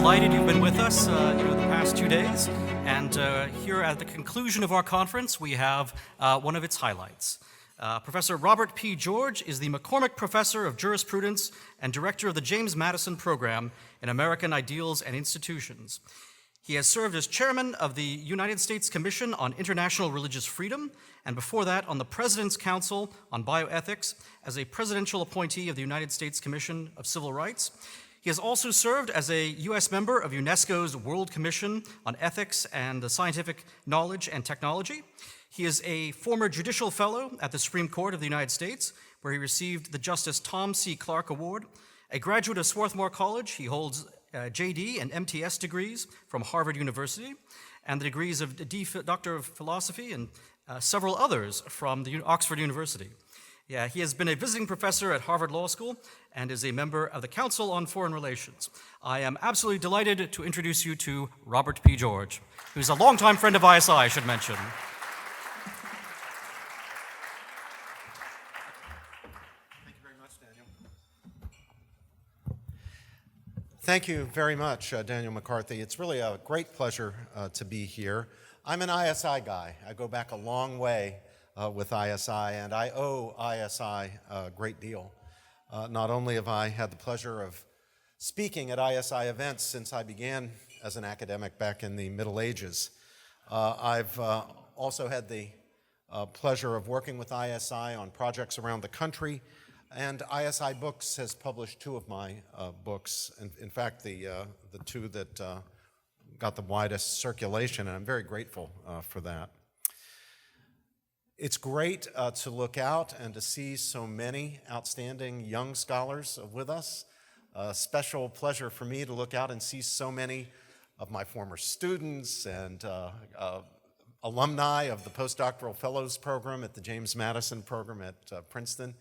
delighted you've been with us the past 2 days. And here at the conclusion of our conference, we have one of its highlights. Professor Robert P. George is the McCormick Professor of Jurisprudence and Director of the James Madison Program in American Ideals and Institutions. He has served as chairman of the United States Commission on International Religious Freedom, and before that on the President's Council on Bioethics as a presidential appointee of the United States Commission of Civil Rights. He has also served as a U.S. member of UNESCO's World Commission on Ethics and Scientific Knowledge and Technology. He is a former judicial fellow at the Supreme Court of the United States, where he received the Justice Tom C. Clark Award. A graduate of Swarthmore College, he holds JD and MTS degrees from Harvard University, and the degrees of Doctor of Philosophy and several others from the Oxford University. Yeah, he has been a visiting professor at Harvard Law School and is a member of the Council on Foreign Relations. I am absolutely delighted to introduce you to Robert P. George, who's a longtime friend of ISI, I should mention. Thank you very much, Daniel. Thank you very much, Daniel McCarthy. It's really a great pleasure to be here. I'm an ISI guy. I go back a long way with ISI, and I owe ISI a great deal. Not only have I had the pleasure of speaking at ISI Events since I began as an academic back in the Middle Ages, I've also had the pleasure of working with ISI on projects around the country, and ISI Books has published two of my books. In fact, the two that got the widest circulation, and I'm very grateful for that. It's great to look out and to see so many outstanding young scholars with us. A special pleasure for me to look out and see so many of my former students and alumni of the Postdoctoral Fellows Program at the James Madison Program at Princeton.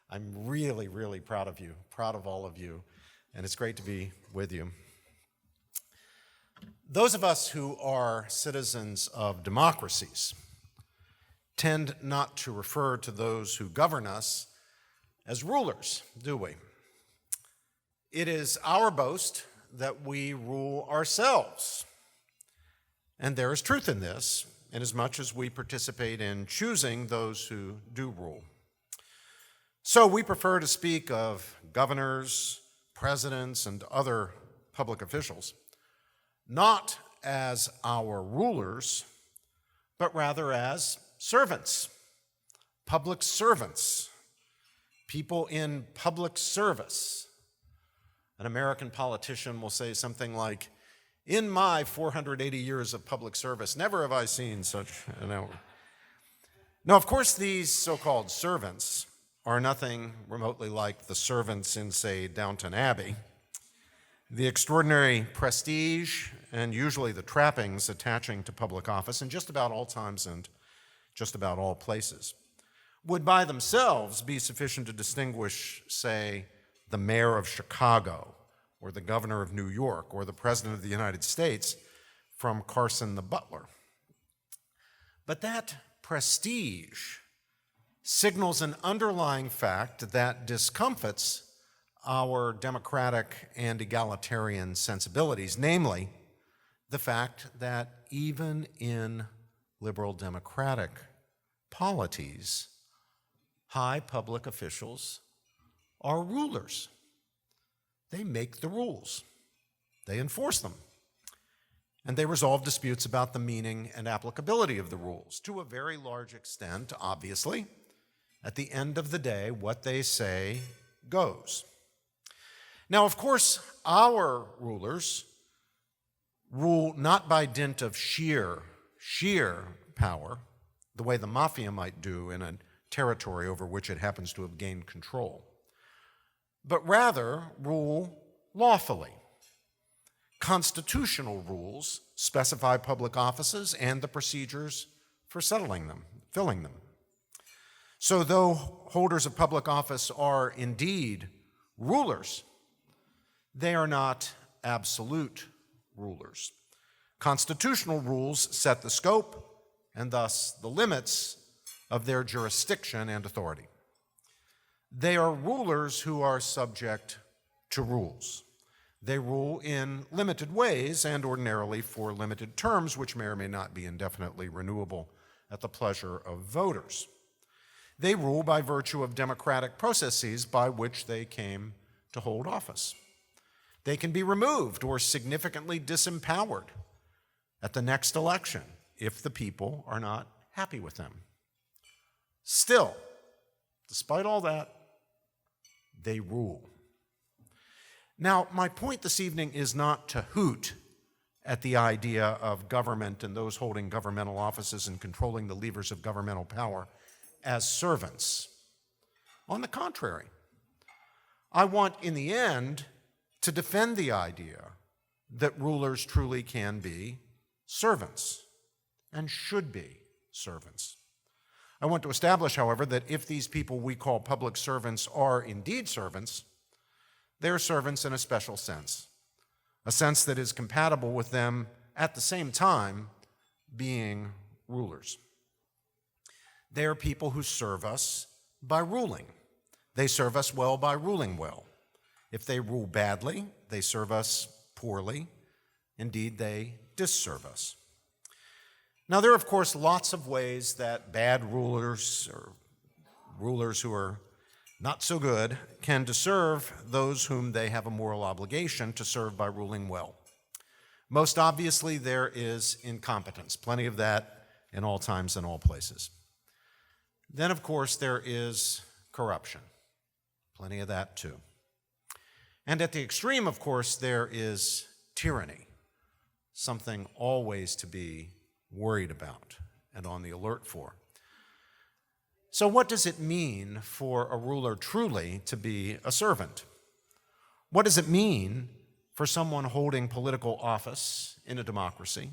I'm really, really proud of you, proud of all of you, and it's great to be with you. Those of us who are citizens of democracies tend not to refer to those who govern us as rulers, do we? It is our boast that we rule ourselves. And there is truth in this, inasmuch as we participate in choosing those who do rule. So we prefer to speak of governors, presidents, and other public officials, not as our rulers, but rather as servants, public servants, people in public service. An American politician will say something like, "In my 480 years of public service, never have I seen such an hour." Now, of course, these so-called servants are nothing remotely like the servants in, say, Downton Abbey. The extraordinary prestige and usually the trappings attaching to public office in just about all times and just about all places would by themselves be sufficient to distinguish, say, the mayor of Chicago or the governor of New York or the president of the United States from Carson the butler. But that prestige signals an underlying fact that discomfits our democratic and egalitarian sensibilities, namely the fact that even in liberal democratic polities, high public officials are rulers. They make the rules, they enforce them, and they resolve disputes about the meaning and applicability of the rules. To a very large extent, obviously, at the end of the day, what they say goes. Now, of course, our rulers rule not by dint of sheer power, the way the mafia might do in a territory over which it happens to have gained control, but rather rule lawfully. Constitutional rules specify public offices and the procedures for settling them, filling them. So though holders of public office are indeed rulers, they are not absolute rulers. Constitutional rules set the scope and thus the limits of their jurisdiction and authority. They are rulers who are subject to rules. They rule in limited ways and ordinarily for limited terms, which may or may not be indefinitely renewable at the pleasure of voters. They rule by virtue of democratic processes by which they came to hold office. They can be removed or significantly disempowered at the next election if the people are not happy with them. Still, despite all that, they rule. Now, my point this evening is not to hoot at the idea of government and those holding governmental offices and controlling the levers of governmental power as servants. On the contrary, I want, in the end, to defend the idea that rulers truly can be servants and should be servants. I want to establish, however, that if these people we call public servants are indeed servants, they're servants in a special sense, a sense that is compatible with them at the same time being rulers. They are people who serve us by ruling. They serve us well by ruling well. If they rule badly, they serve us poorly. Indeed, they disserve us. Now, there are, of course, lots of ways that bad rulers or rulers who are not so good can deserve those whom they have a moral obligation to serve by ruling well. Most obviously, there is incompetence, plenty of that in all times and all places. Then, of course, there is corruption, plenty of that too. And at the extreme, of course, there is tyranny, something always to be worried about and on the alert for. So what does it mean for a ruler truly to be a servant? What does it mean for someone holding political office in a democracy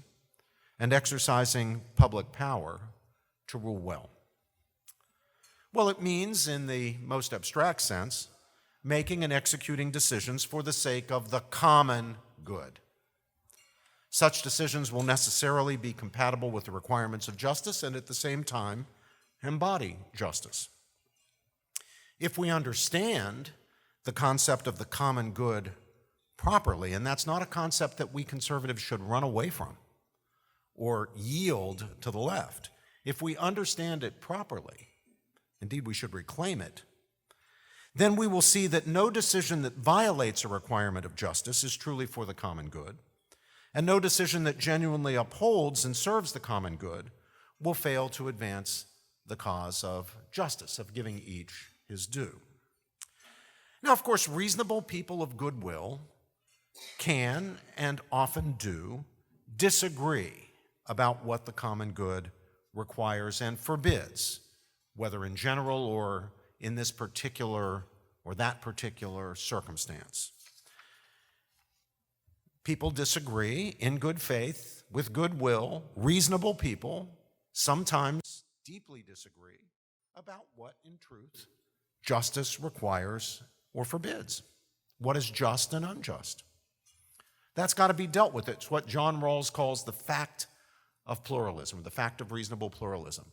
and exercising public power to rule well? Well, it means, in the most abstract sense, making and executing decisions for the sake of the common good. Such decisions will necessarily be compatible with the requirements of justice and at the same time embody justice. If we understand the concept of the common good properly, and that's not a concept that we conservatives should run away from or yield to the left, if we understand it properly, indeed we should reclaim it, then we will see that no decision that violates a requirement of justice is truly for the common good, and no decision that genuinely upholds and serves the common good will fail to advance the cause of justice, of giving each his due. Now, of course, reasonable people of goodwill can and often do disagree about what the common good requires and forbids, whether in general or in this particular or that particular circumstance. People disagree in good faith, with goodwill. Reasonable people sometimes deeply disagree about what, in truth, justice requires or forbids. What is just and unjust? That's got to be dealt with. It's what John Rawls calls the fact of pluralism, the fact of reasonable pluralism.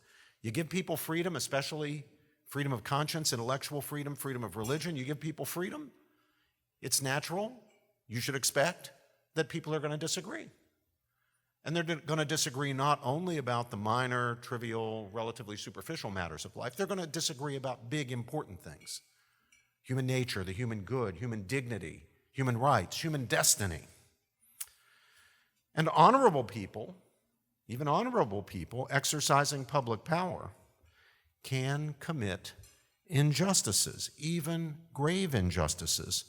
You give people freedom, especially freedom of conscience, intellectual freedom, freedom of religion. You give people freedom, it's natural. You should expect that people are going to disagree. And they're going to disagree not only about the minor, trivial, relatively superficial matters of life, they're going to disagree about big, important things. Human nature, the human good, human dignity, human rights, human destiny. And honorable people, even honorable people exercising public power, can commit injustices, even grave injustices,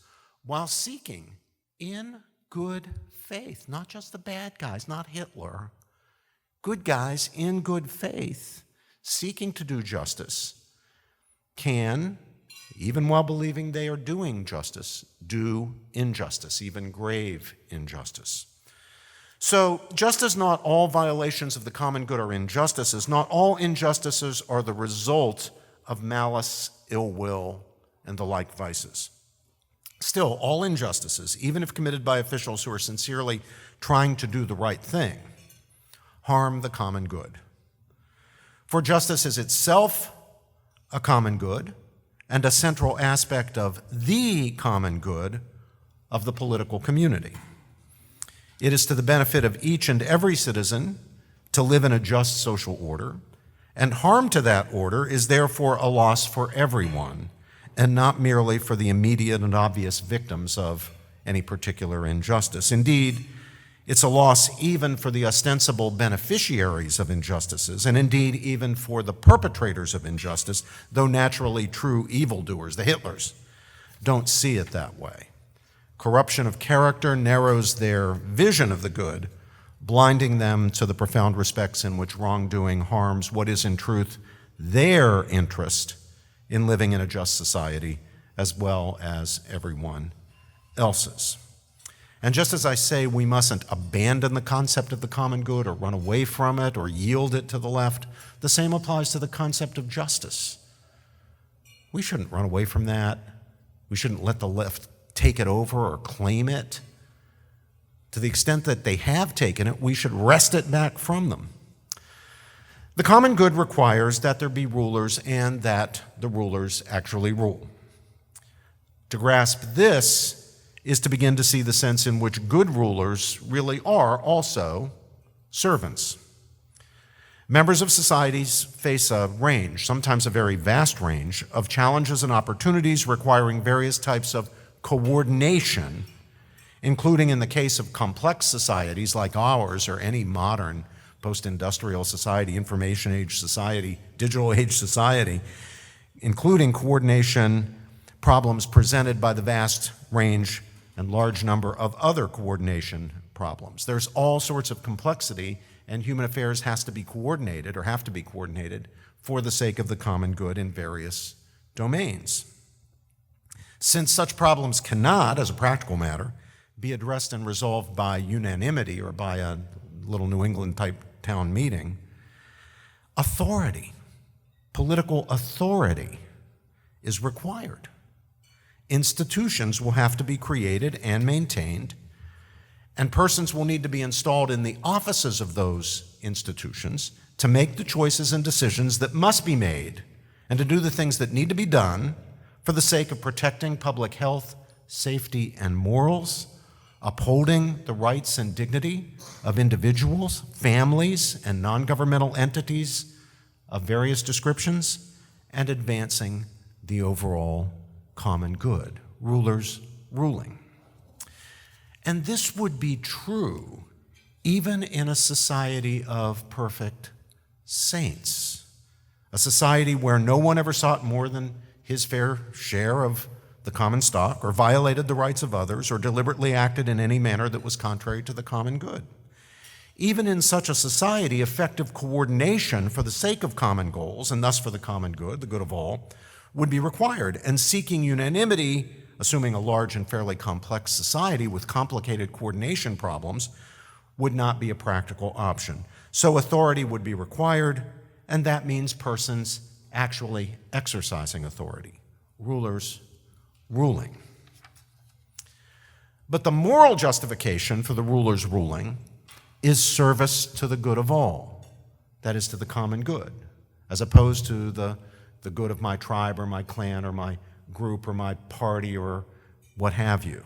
while seeking in good faith, not just the bad guys, not Hitler, good guys in good faith, seeking to do justice, can, even while believing they are doing justice, do injustice, even grave injustice. So, just as not all violations of the common good are injustices, not all injustices are the result of malice, ill will, and the like vices. Still, all injustices, even if committed by officials who are sincerely trying to do the right thing, harm the common good. For justice is itself a common good and a central aspect of the common good of the political community. It is to the benefit of each and every citizen to live in a just social order, and harm to that order is therefore a loss for everyone, and not merely for the immediate and obvious victims of any particular injustice. Indeed, it's a loss even for the ostensible beneficiaries of injustices, and indeed even for the perpetrators of injustice, though naturally true evildoers, the Hitlers, don't see it that way. Corruption of character narrows their vision of the good, blinding them to the profound respects in which wrongdoing harms what is in truth their interest in living in a just society, as well as everyone else's. And just as I say we mustn't abandon the concept of the common good or run away from it or yield it to the left, the same applies to the concept of justice. We shouldn't run away from that. We shouldn't let the left take it over or claim it. To the extent that they have taken it, we should wrest it back from them. The common good requires that there be rulers and that the rulers actually rule. To grasp this is to begin to see the sense in which good rulers really are also servants. Members of societies face a range, sometimes a very vast range, of challenges and opportunities requiring various types of coordination, including in the case of complex societies like ours or any modern post-industrial society, information age society, digital age society, including coordination problems presented by the vast range and large number of other coordination problems. There's all sorts of complexity, and human affairs has to be coordinated or have to be coordinated for the sake of the common good in various domains. Since such problems cannot, as a practical matter, be addressed and resolved by unanimity or by a little New England type town meeting, authority, political authority, is required. Institutions will have to be created and maintained, and persons will need to be installed in the offices of those institutions to make the choices and decisions that must be made and to do the things that need to be done for the sake of protecting public health, safety, and morals, upholding the rights and dignity of individuals, families, and non-governmental entities of various descriptions, and advancing the overall common good, rulers ruling. And this would be true even in a society of perfect saints, a society where no one ever sought more than his fair share of the common stock, or violated the rights of others, or deliberately acted in any manner that was contrary to the common good. Even in such a society, effective coordination for the sake of common goals, and thus for the common good, the good of all, would be required, and seeking unanimity, assuming a large and fairly complex society with complicated coordination problems, would not be a practical option. So authority would be required, and that means persons actually exercising authority, rulers ruling. But the moral justification for the ruler's ruling is service to the good of all, that is, to the common good, as opposed to the good of my tribe or my clan or my group or my party or what have you.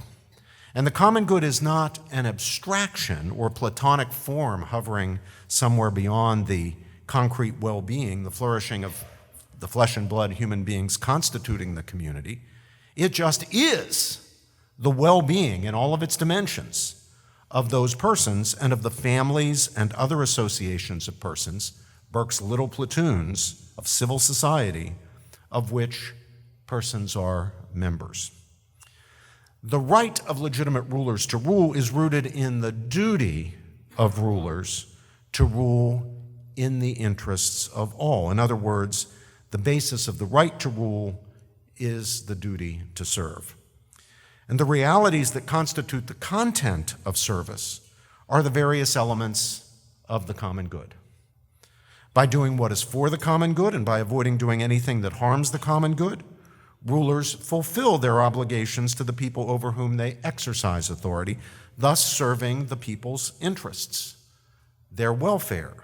And the common good is not an abstraction or platonic form hovering somewhere beyond the concrete well-being, the flourishing of the flesh and blood human beings constituting the community. It just is the well-being in all of its dimensions of those persons and of the families and other associations of persons, Burke's little platoons of civil society, of which persons are members. The right of legitimate rulers to rule is rooted in the duty of rulers to rule in the interests of all. In other words, the basis of the right to rule is the duty to serve. And the realities that constitute the content of service are the various elements of the common good. By doing what is for the common good and by avoiding doing anything that harms the common good, rulers fulfill their obligations to the people over whom they exercise authority, thus serving the people's interests, their welfare,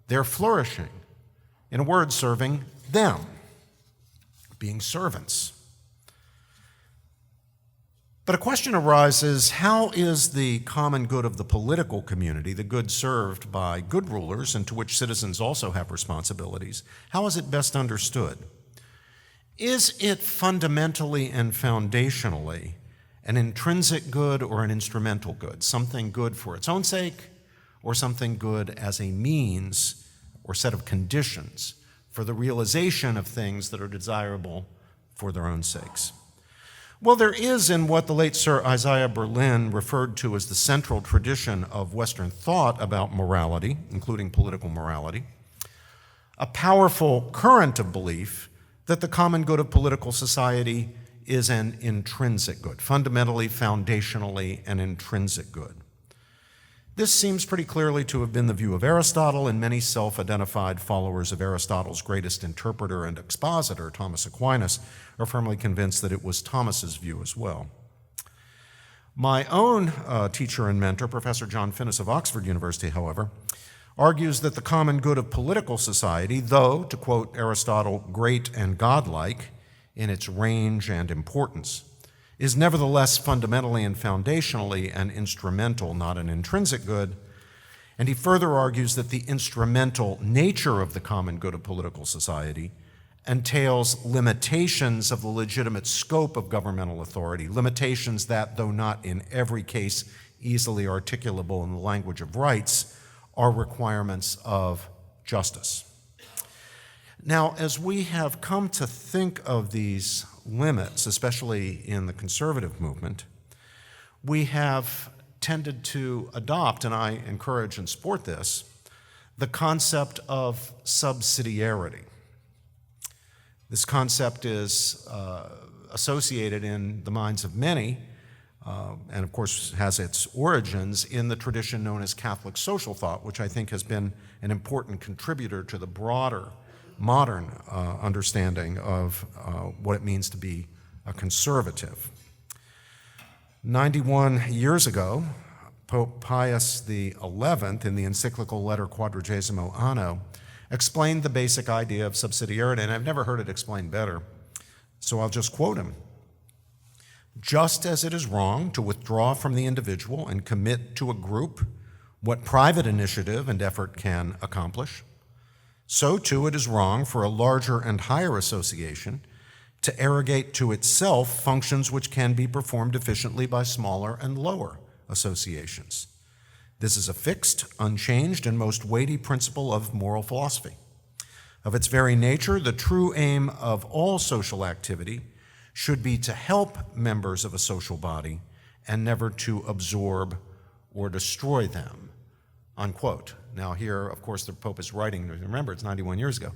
their flourishing. In a word, serving them, being servants. But a question arises, how is the common good of the political community, the good served by good rulers and to which citizens also have responsibilities, how is it best understood? Is it fundamentally and foundationally an intrinsic good or an instrumental good, something good for its own sake or something good as a means or set of conditions for the realization of things that are desirable for their own sakes? Well, there is in what the late Sir Isaiah Berlin referred to as the central tradition of Western thought about morality, including political morality, a powerful current of belief that the common good of political society is an intrinsic good, fundamentally, foundationally, an intrinsic good. This seems pretty clearly to have been the view of Aristotle, and many self-identified followers of Aristotle's greatest interpreter and expositor, Thomas Aquinas, are firmly convinced that it was Thomas's view as well. My own teacher and mentor, Professor John Finnis of Oxford University, however, argues that the common good of political society, though, to quote Aristotle, great and godlike in its range and importance, is nevertheless fundamentally and foundationally an instrumental, not an intrinsic good. And he further argues that the instrumental nature of the common good of political society entails limitations of the legitimate scope of governmental authority, limitations that, though not in every case easily articulable in the language of rights, are requirements of justice. Now, as we have come to think of these limits, especially in the conservative movement, we have tended to adopt, and I encourage and support this, the concept of subsidiarity. This concept is associated in the minds of many, and of course has its origins in the tradition known as Catholic social thought, which I think has been an important contributor to the broader modern understanding of what it means to be a conservative. 91 years ago, Pope Pius XI, in the encyclical letter Quadragesimo Anno, explained the basic idea of subsidiarity, and I've never heard it explained better, so I'll just quote him. Just as it is wrong to withdraw from the individual and commit to a group what private initiative and effort can accomplish, so too it is wrong for a larger and higher association to arrogate to itself functions which can be performed efficiently by smaller and lower associations. This is a fixed, unchanged, and most weighty principle of moral philosophy. Of its very nature, the true aim of all social activity should be to help members of a social body and never to absorb or destroy them, unquote. Now here, of course, the Pope is writing, remember, it's 91 years ago,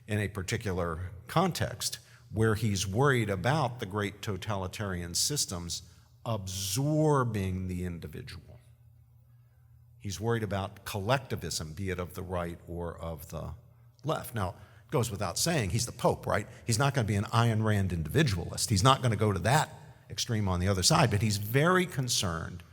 in a particular context where he's worried about the great totalitarian systems absorbing the individual. He's worried about collectivism, be it of the right or of the left. Now, it goes without saying, he's the Pope, right? He's not going to be an Ayn Rand individualist. He's not going to go to that extreme on the other side, but he's very concerned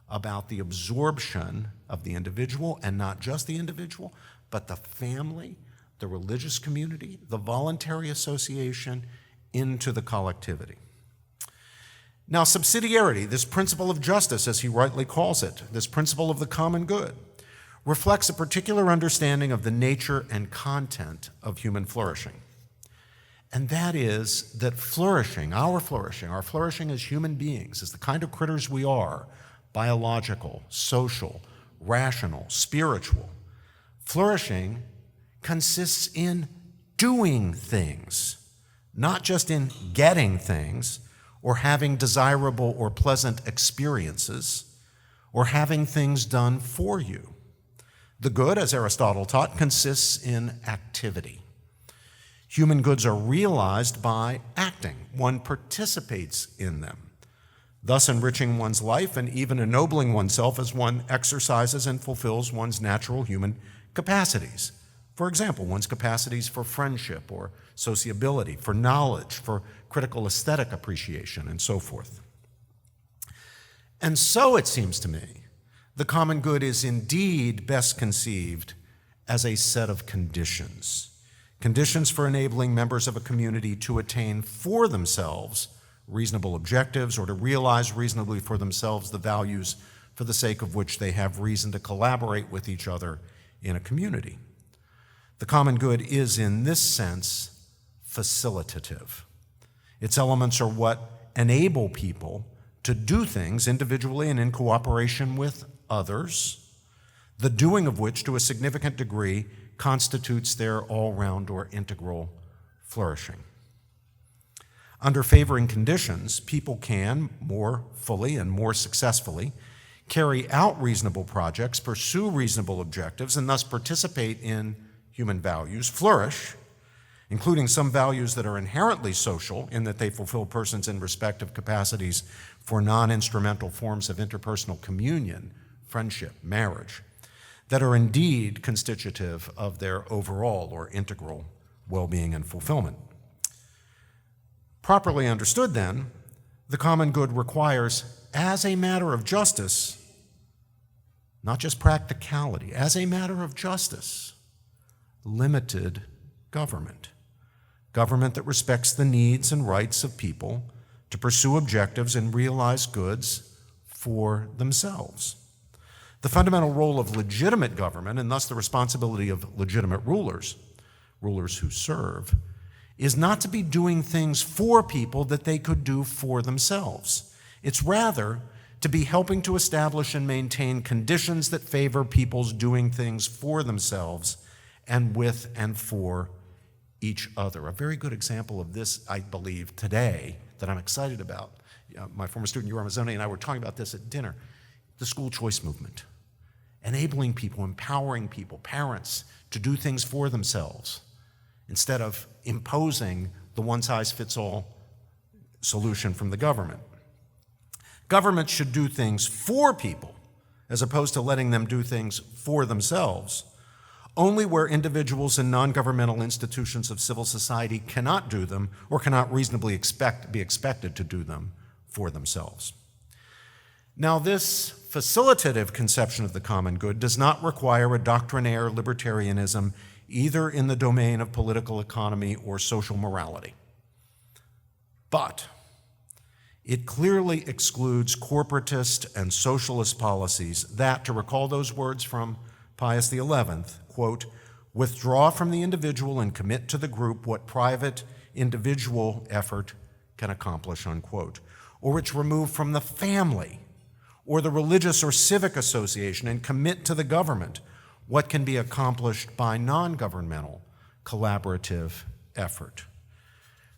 about the absorption of the individual, and not just the individual, but the family, the religious community, the voluntary association into the collectivity. Now, subsidiarity, this principle of justice, as he rightly calls it, this principle of the common good, reflects a particular understanding of the nature and content of human flourishing. And that is that flourishing, our flourishing as human beings, as the kind of critters we are, biological, social, rational, spiritual, flourishing consists in doing things, not just in getting things or having desirable or pleasant experiences or having things done for you. The good, as Aristotle taught, consists in activity. Human goods are realized by acting. One participates in them, thus enriching one's life and even ennobling oneself as one exercises and fulfills one's natural human capacities. For example, one's capacities for friendship or sociability, for knowledge, for critical aesthetic appreciation, and so forth. And so, it seems to me, the common good is indeed best conceived as a set of conditions for enabling members of a community to attain for themselves reasonable objectives, or to realize reasonably for themselves the values for the sake of which they have reason to collaborate with each other in a community. The common good is, in this sense, facilitative. Its elements are what enable people to do things individually and in cooperation with others, the doing of which to a significant degree constitutes their all-round or integral flourishing. Under favoring conditions, people can more fully and more successfully carry out reasonable projects, pursue reasonable objectives, and thus participate in human values, flourish, including some values that are inherently social in that they fulfill persons in respective capacities for non-instrumental forms of interpersonal communion, friendship, marriage, that are indeed constitutive of their overall or integral well-being and fulfillment. Properly understood, then, the common good requires, as a matter of justice, not just practicality, as a matter of justice, limited government. Government that respects the needs and rights of people to pursue objectives and realize goods for themselves. The fundamental role of legitimate government, and thus the responsibility of legitimate rulers, rulers who serve, is not to be doing things for people that they could do for themselves. It's rather to be helping to establish and maintain conditions that favor people's doing things for themselves and with and for each other. A very good example of this, I believe, today that I'm excited about. My former student, Yoram Azoni, and I were talking about this at dinner. The school choice movement. Enabling people, empowering people, parents, to do things for themselves instead of imposing the one-size-fits-all solution from the government. Government should do things for people as opposed to letting them do things for themselves, only where individuals and non-governmental institutions of civil society cannot do them or cannot reasonably be expected to do them for themselves. Now, this facilitative conception of the common good does not require a doctrinaire libertarianism either in the domain of political economy or social morality. But it clearly excludes corporatist and socialist policies that, to recall those words from Pius XI, quote, withdraw from the individual and commit to the group what private individual effort can accomplish, unquote, or which remove from the family or the religious or civic association and commit to the government what can be accomplished by non-governmental collaborative effort.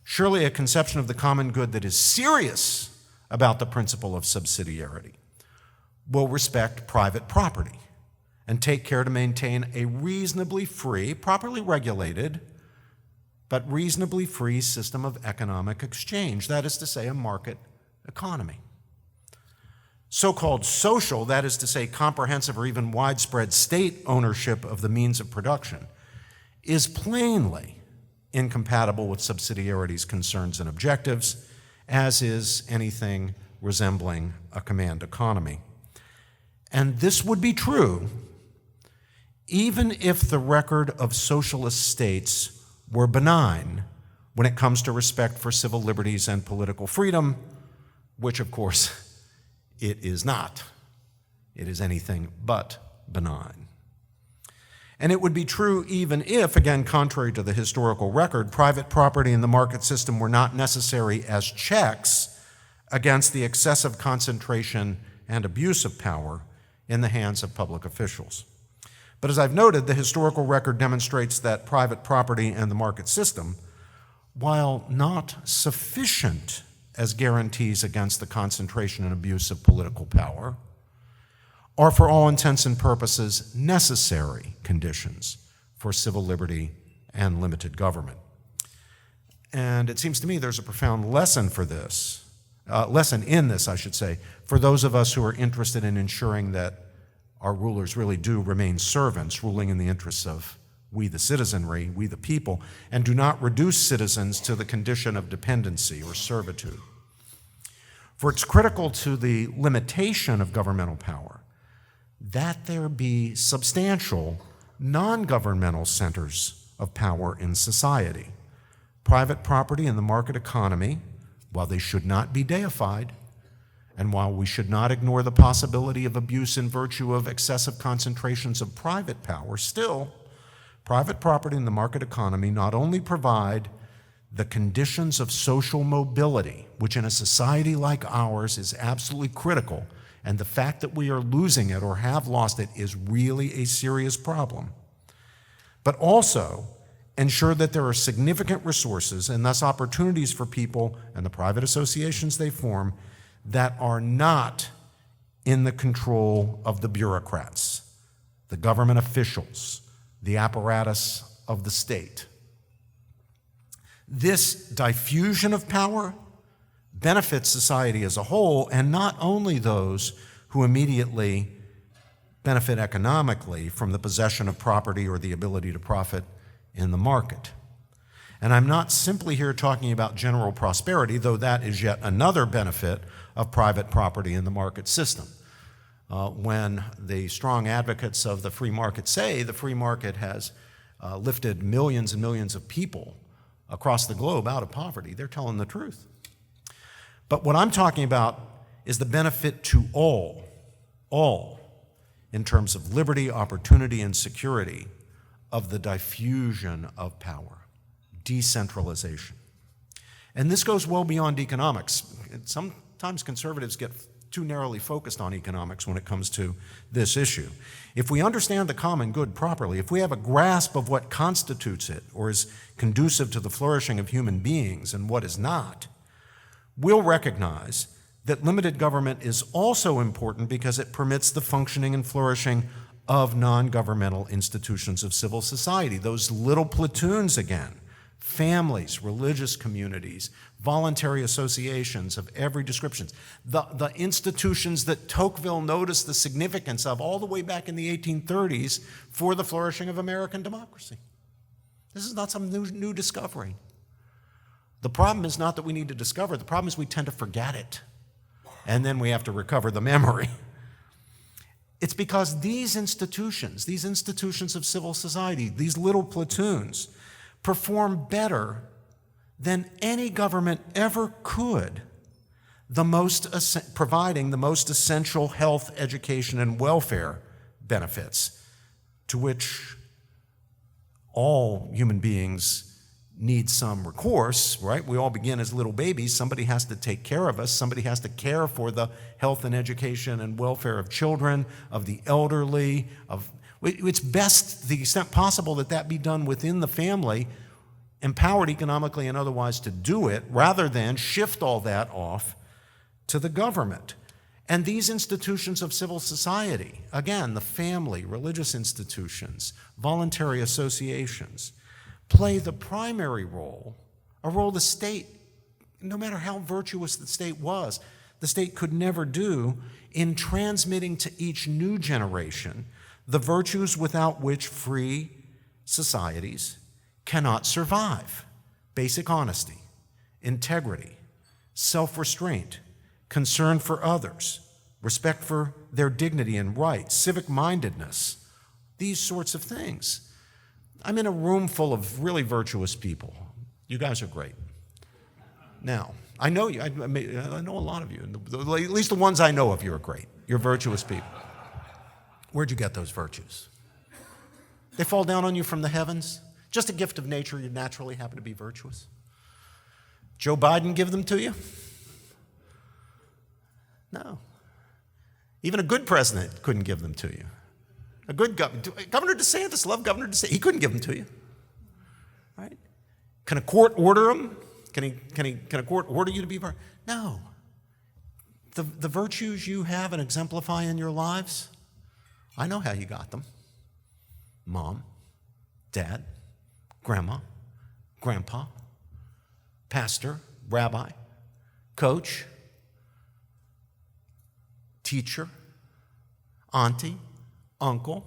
Surely a conception of the common good that is serious about the principle of subsidiarity will respect private property and take care to maintain a reasonably free, properly regulated, but reasonably free system of economic exchange, that is to say, a market economy. So-called social, that is to say, comprehensive or even widespread state ownership of the means of production, is plainly incompatible with subsidiarity's concerns and objectives, as is anything resembling a command economy. And this would be true even if the record of socialist states were benign when it comes to respect for civil liberties and political freedom, which, of course, it is not. It is anything but benign. And it would be true even if, again, contrary to the historical record, private property and the market system were not necessary as checks against the excessive concentration and abuse of power in the hands of public officials. But as I've noted, the historical record demonstrates that private property and the market system, while not sufficient as guarantees against the concentration and abuse of political power, are for all intents and purposes necessary conditions for civil liberty and limited government. And it seems to me there's a profound lesson in this, I should say, for those of us who are interested in ensuring that our rulers really do remain servants, ruling in the interests of we the citizenry, we the people, and do not reduce citizens to the condition of dependency or servitude. For it's critical to the limitation of governmental power that there be substantial non-governmental centers of power in society. Private property and the market economy, while they should not be deified, and while we should not ignore the possibility of abuse in virtue of excessive concentrations of private power, still, private property and the market economy not only provide the conditions of social mobility, which in a society like ours is absolutely critical, and the fact that we are losing it or have lost it is really a serious problem, but also ensure that there are significant resources and thus opportunities for people and the private associations they form that are not in the control of the bureaucrats, the government officials, the apparatus of the state. This diffusion of power benefits society as a whole, and not only those who immediately benefit economically from the possession of property or the ability to profit in the market. And I'm not simply here talking about general prosperity, though that is yet another benefit of private property in the market system. When the strong advocates of the free market say the free market has lifted millions and millions of people across the globe out of poverty, they're telling the truth. But what I'm talking about is the benefit to all, in terms of liberty, opportunity, and security of the diffusion of power, decentralization. And this goes well beyond economics. Sometimes conservatives get too narrowly focused on economics when it comes to this issue. If we understand the common good properly, if we have a grasp of what constitutes it or is conducive to the flourishing of human beings and what is not, we'll recognize that limited government is also important because it permits the functioning and flourishing of non-governmental institutions of civil society, those little platoons again, families, religious communities, voluntary associations of every description, the institutions that Tocqueville noticed the significance of all the way back in the 1830s for the flourishing of American democracy. This is not some new discovery. The problem is not that we need to discover, the problem is we tend to forget it, and then we have to recover the memory. It's because these institutions of civil society, these little platoons, perform better than any government ever could, providing the most essential health, education, and welfare benefits to which all human beings need some recourse, right? We all begin as little babies. Somebody has to take care of us. Somebody has to care for the health and education and welfare of children, of the elderly. It's best, to the extent possible, that be done within the family, empowered economically and otherwise to do it, rather than shift all that off to the government. And these institutions of civil society, again, the family, religious institutions, voluntary associations, play the primary role, a role the state, no matter how virtuous the state was, the state could never do in transmitting to each new generation the virtues without which free societies cannot survive: basic honesty, integrity, self-restraint, concern for others, respect for their dignity and rights, civic-mindedness, these sorts of things. I'm in a room full of really virtuous people. You guys are great. Now, I know you. I know a lot of you. At least the ones I know of you are great. You're virtuous people. Where'd you get those virtues? They fall down on you from the heavens? Just a gift of nature, you naturally happen to be virtuous? Joe Biden give them to you? No. Even a good president couldn't give them to you. A good Governor DeSantis, love Governor DeSantis. He couldn't give them to you, right? Can a court order them? Can a court order you to be virtuous? No. The virtues you have and exemplify in your lives, I know how you got them. Mom, dad, grandma, grandpa, pastor, rabbi, coach, teacher, auntie, uncle.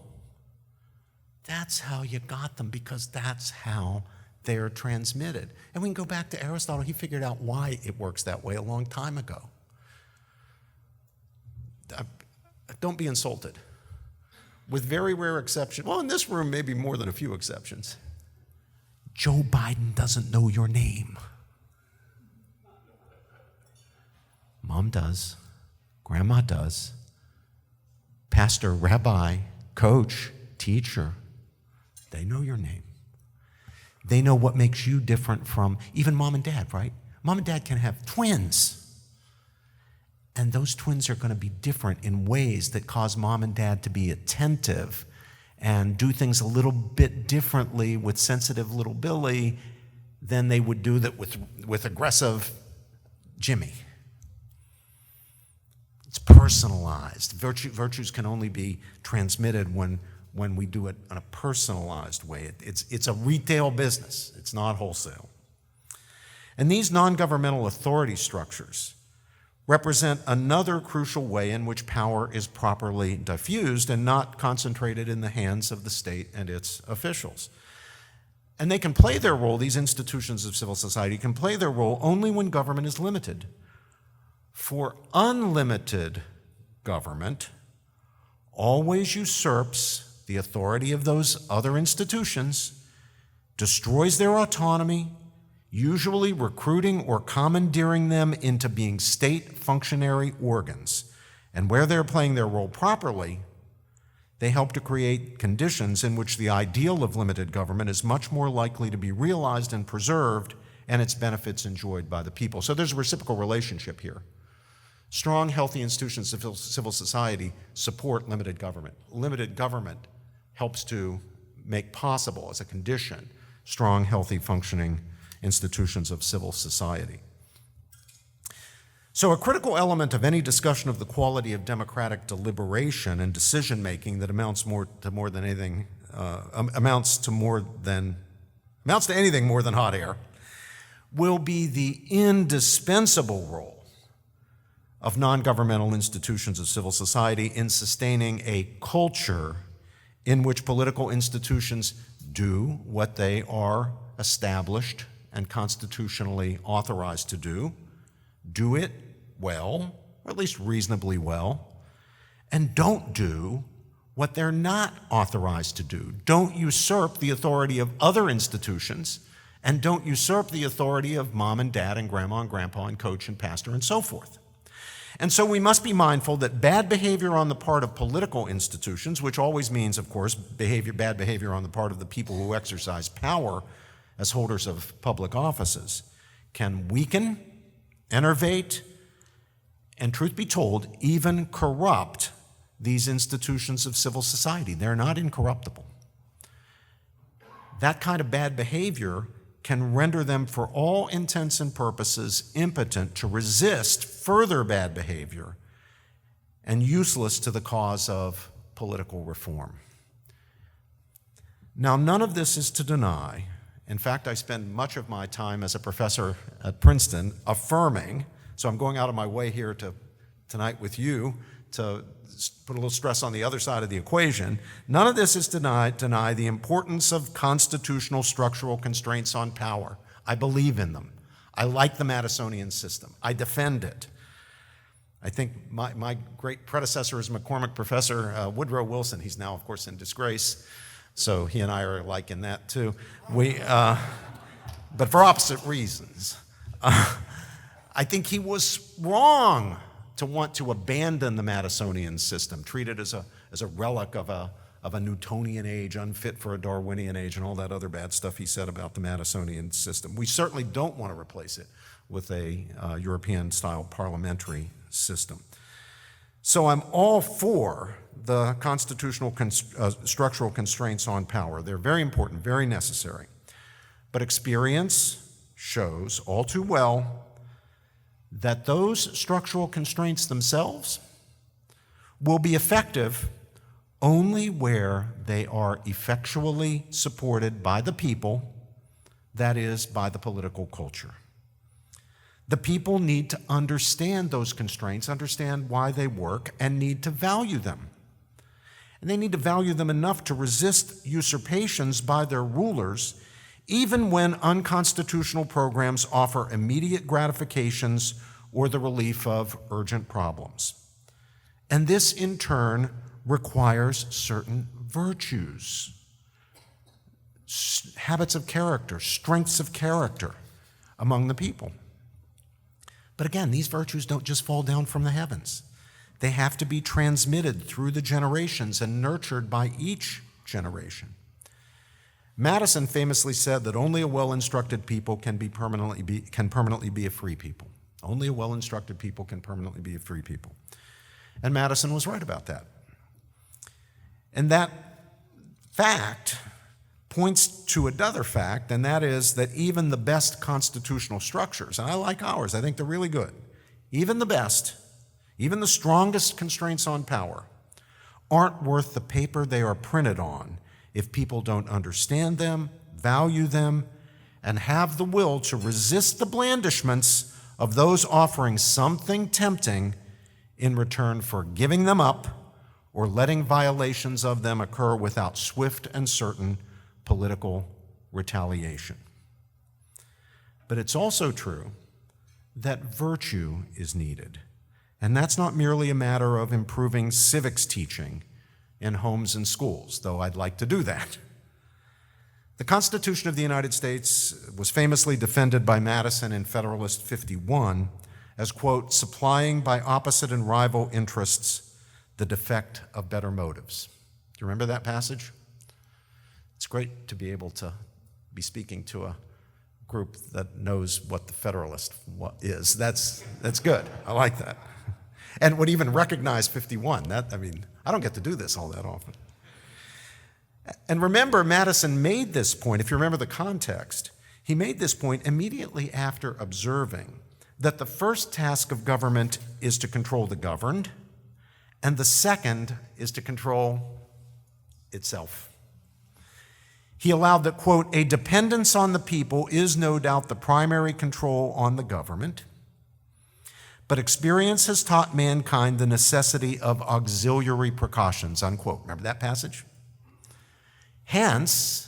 That's how you got them, because that's how they're transmitted. And we can go back to Aristotle. He figured out why it works that way a long time ago. Don't be insulted. With very rare exception, well, in this room, maybe more than a few exceptions, Joe Biden doesn't know your name. Mom does. Grandma does. Pastor, rabbi, coach, teacher, they know your name. They know what makes you different from even mom and dad, right? Mom and dad can have twins. And those twins are going to be different in ways that cause mom and dad to be attentive and do things a little bit differently with sensitive little Billy than they would do that with aggressive Jimmy. It's personalized. Virtues can only be transmitted when we do it in a personalized way. It's a retail business. It's not wholesale. And these non-governmental authority structures represent another crucial way in which power is properly diffused and not concentrated in the hands of the state and its officials. And they can play their role, these institutions of civil society can play their role only when government is limited. For unlimited government always usurps the authority of those other institutions, destroys their autonomy, usually recruiting or commandeering them into being state functionary organs. And where they're playing their role properly, they help to create conditions in which the ideal of limited government is much more likely to be realized and preserved, and its benefits enjoyed by the people. So there's a reciprocal relationship here. Strong, healthy institutions of civil society support limited government. Limited government helps to make possible, as a condition, strong, healthy, functioning institutions of civil society. So a critical element of any discussion of the quality of democratic deliberation and decision-making that amounts to anything more than hot air will be the indispensable role of non-governmental institutions of civil society in sustaining a culture in which political institutions do what they are established and constitutionally authorized to do it well, or at least reasonably well, and don't do what they're not authorized to do. Don't usurp the authority of other institutions, and don't usurp the authority of mom and dad and grandma and grandpa and coach and pastor and so forth. And so we must be mindful that bad behavior on the part of political institutions, which always means, of course, bad behavior on the part of the people who exercise power as holders of public offices, can weaken, enervate, and truth be told, even corrupt these institutions of civil society. They're not incorruptible. That kind of bad behavior can render them, for all intents and purposes, impotent to resist further bad behavior and useless to the cause of political reform. Now, none of this is to deny. In fact, I spend much of my time as a professor at Princeton affirming, so I'm going out of my way here tonight with you to put a little stress on the other side of the equation. None of this is to deny the importance of constitutional structural constraints on power. I believe in them. I like the Madisonian system. I defend it. I think my great predecessor as McCormick professor, Woodrow Wilson, he's now, of course, in disgrace, so he and I are alike in that, too. But for opposite reasons. I think he was wrong to want to abandon the Madisonian system, treat it as a relic of a Newtonian age, unfit for a Darwinian age, and all that other bad stuff he said about the Madisonian system. We certainly don't want to replace it with a European-style parliamentary system. So I'm all for the constitutional structural constraints on power. They're very important, very necessary. But experience shows all too well that those structural constraints themselves will be effective only where they are effectually supported by the people, that is, by the political culture. The people need to understand those constraints, understand why they work, and need to value them. And they need to value them enough to resist usurpations by their rulers, even when unconstitutional programs offer immediate gratifications or the relief of urgent problems. And this, in turn, requires certain virtues, habits of character, strengths of character among the people. But again, these virtues don't just fall down from the heavens. They have to be transmitted through the generations and nurtured by each generation. Madison famously said that only a well-instructed people can permanently be a free people. Only a well-instructed people can permanently be a free people. And Madison was right about that. And that fact points to another fact, and that is that even the best constitutional structures, and I like ours, I think they're really good, even the best, even the strongest constraints on power, aren't worth the paper they are printed on if people don't understand them, value them, and have the will to resist the blandishments of those offering something tempting in return for giving them up or letting violations of them occur without swift and certain political retaliation. But it's also true that virtue is needed. And that's not merely a matter of improving civics teaching in homes and schools, though I'd like to do that. The Constitution of the United States was famously defended by Madison in Federalist 51 as, quote, supplying by opposite and rival interests the defect of better motives. Do you remember that passage? It's great to be able to be speaking to a group that knows what the Federalist is. That's good. I like that. And would even recognize 51. I don't get to do this all that often. And remember, Madison made this point, if you remember the context, he made this point immediately after observing that the first task of government is to control the governed, and the second is to control itself. He allowed that, quote, a dependence on the people is no doubt the primary control on the government, but experience has taught mankind the necessity of auxiliary precautions, unquote. Remember that passage? Hence,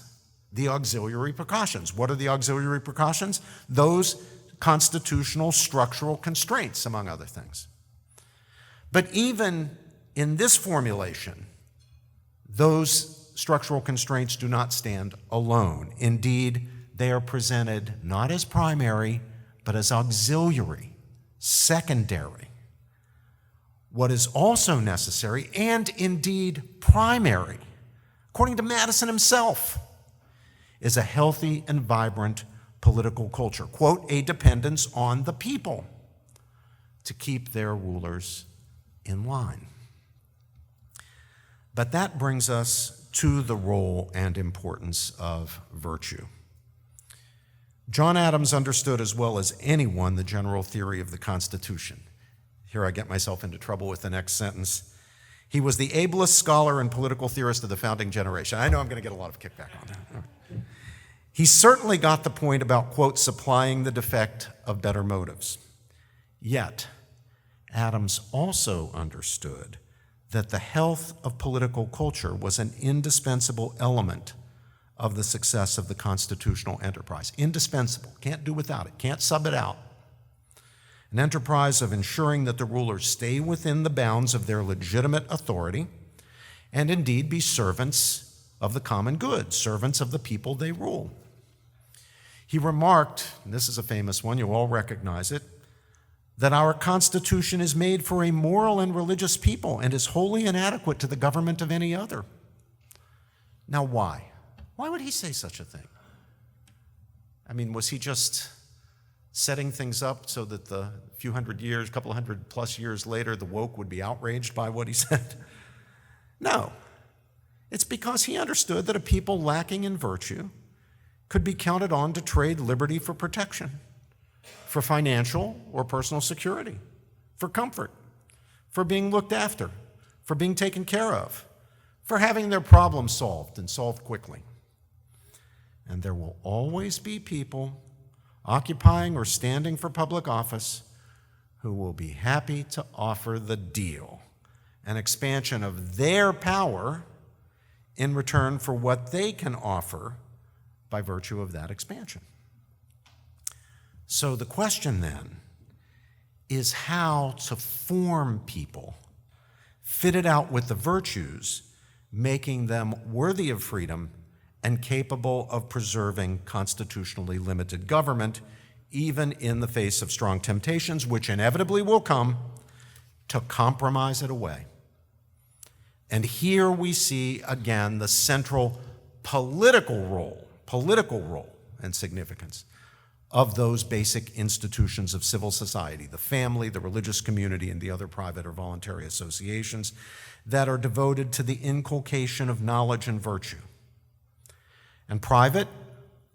the auxiliary precautions. What are the auxiliary precautions? Those constitutional structural constraints, among other things. But even in this formulation, those structural constraints do not stand alone. Indeed, they are presented not as primary, but as auxiliary, secondary. What is also necessary, and indeed primary, according to Madison himself, is a healthy and vibrant political culture. Quote, a dependence on the people to keep their rulers in line. But that brings us to the role and importance of virtue. John Adams understood as well as anyone the general theory of the Constitution. Here I get myself into trouble with the next sentence. He was the ablest scholar and political theorist of the founding generation. I know I'm going to get a lot of kickback on that. He certainly got the point about, quote, supplying the defect of better motives. Yet, Adams also understood that the health of political culture was an indispensable element of the success of the constitutional enterprise. Indispensable. Can't do without it. Can't sub it out. An enterprise of ensuring that the rulers stay within the bounds of their legitimate authority and indeed be servants of the common good, servants of the people they rule. He remarked, and this is a famous one, you all recognize it, that our Constitution is made for a moral and religious people and is wholly inadequate to the government of any other. Now, why? Why would he say such a thing? Was he just setting things up so that the few hundred years, couple hundred plus years later, the woke would be outraged by what he said? No. It's because he understood that a people lacking in virtue could be counted on to trade liberty for protection, for financial or personal security, for comfort, for being looked after, for being taken care of, for having their problems solved and solved quickly. And there will always be people occupying or standing for public office who will be happy to offer the deal, an expansion of their power in return for what they can offer by virtue of that expansion. So the question then is how to form people, fitted out with the virtues, making them worthy of freedom and capable of preserving constitutionally limited government even in the face of strong temptations, which inevitably will come, to compromise it away. And here we see again the central political role and significance of those basic institutions of civil society, the family, the religious community, and the other private or voluntary associations that are devoted to the inculcation of knowledge and virtue. And private,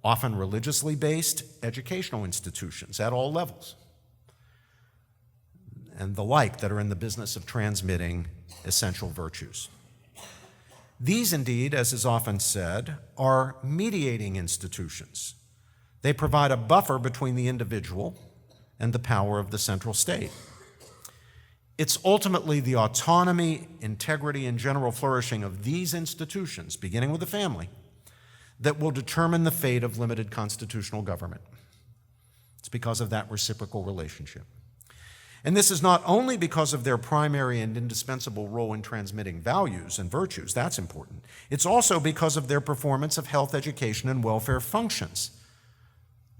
often religiously based, educational institutions at all levels, and the like that are in the business of transmitting essential virtues. These, indeed, as is often said, are mediating institutions. They provide a buffer between the individual and the power of the central state. It's ultimately the autonomy, integrity, and general flourishing of these institutions, beginning with the family, that will determine the fate of limited constitutional government. It's because of that reciprocal relationship. And this is not only because of their primary and indispensable role in transmitting values and virtues, that's important. It's also because of their performance of health, education, and welfare functions.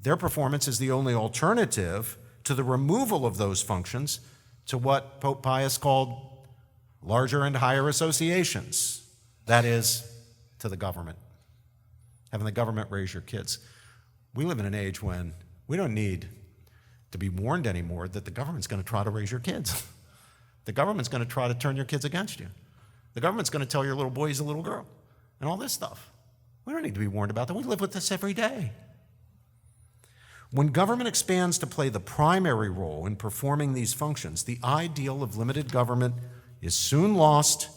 Their performance is the only alternative to the removal of those functions to what Pope Pius called larger and higher associations, that is, to the government. Having the government raise your kids. We live in an age when we don't need to be warned anymore that the government's going to try to raise your kids. The government's going to try to turn your kids against you. The government's going to tell your little boy he's a little girl, and all this stuff. We don't need to be warned about that. We live with this every day. When government expands to play the primary role in performing these functions, the ideal of limited government is soon lost,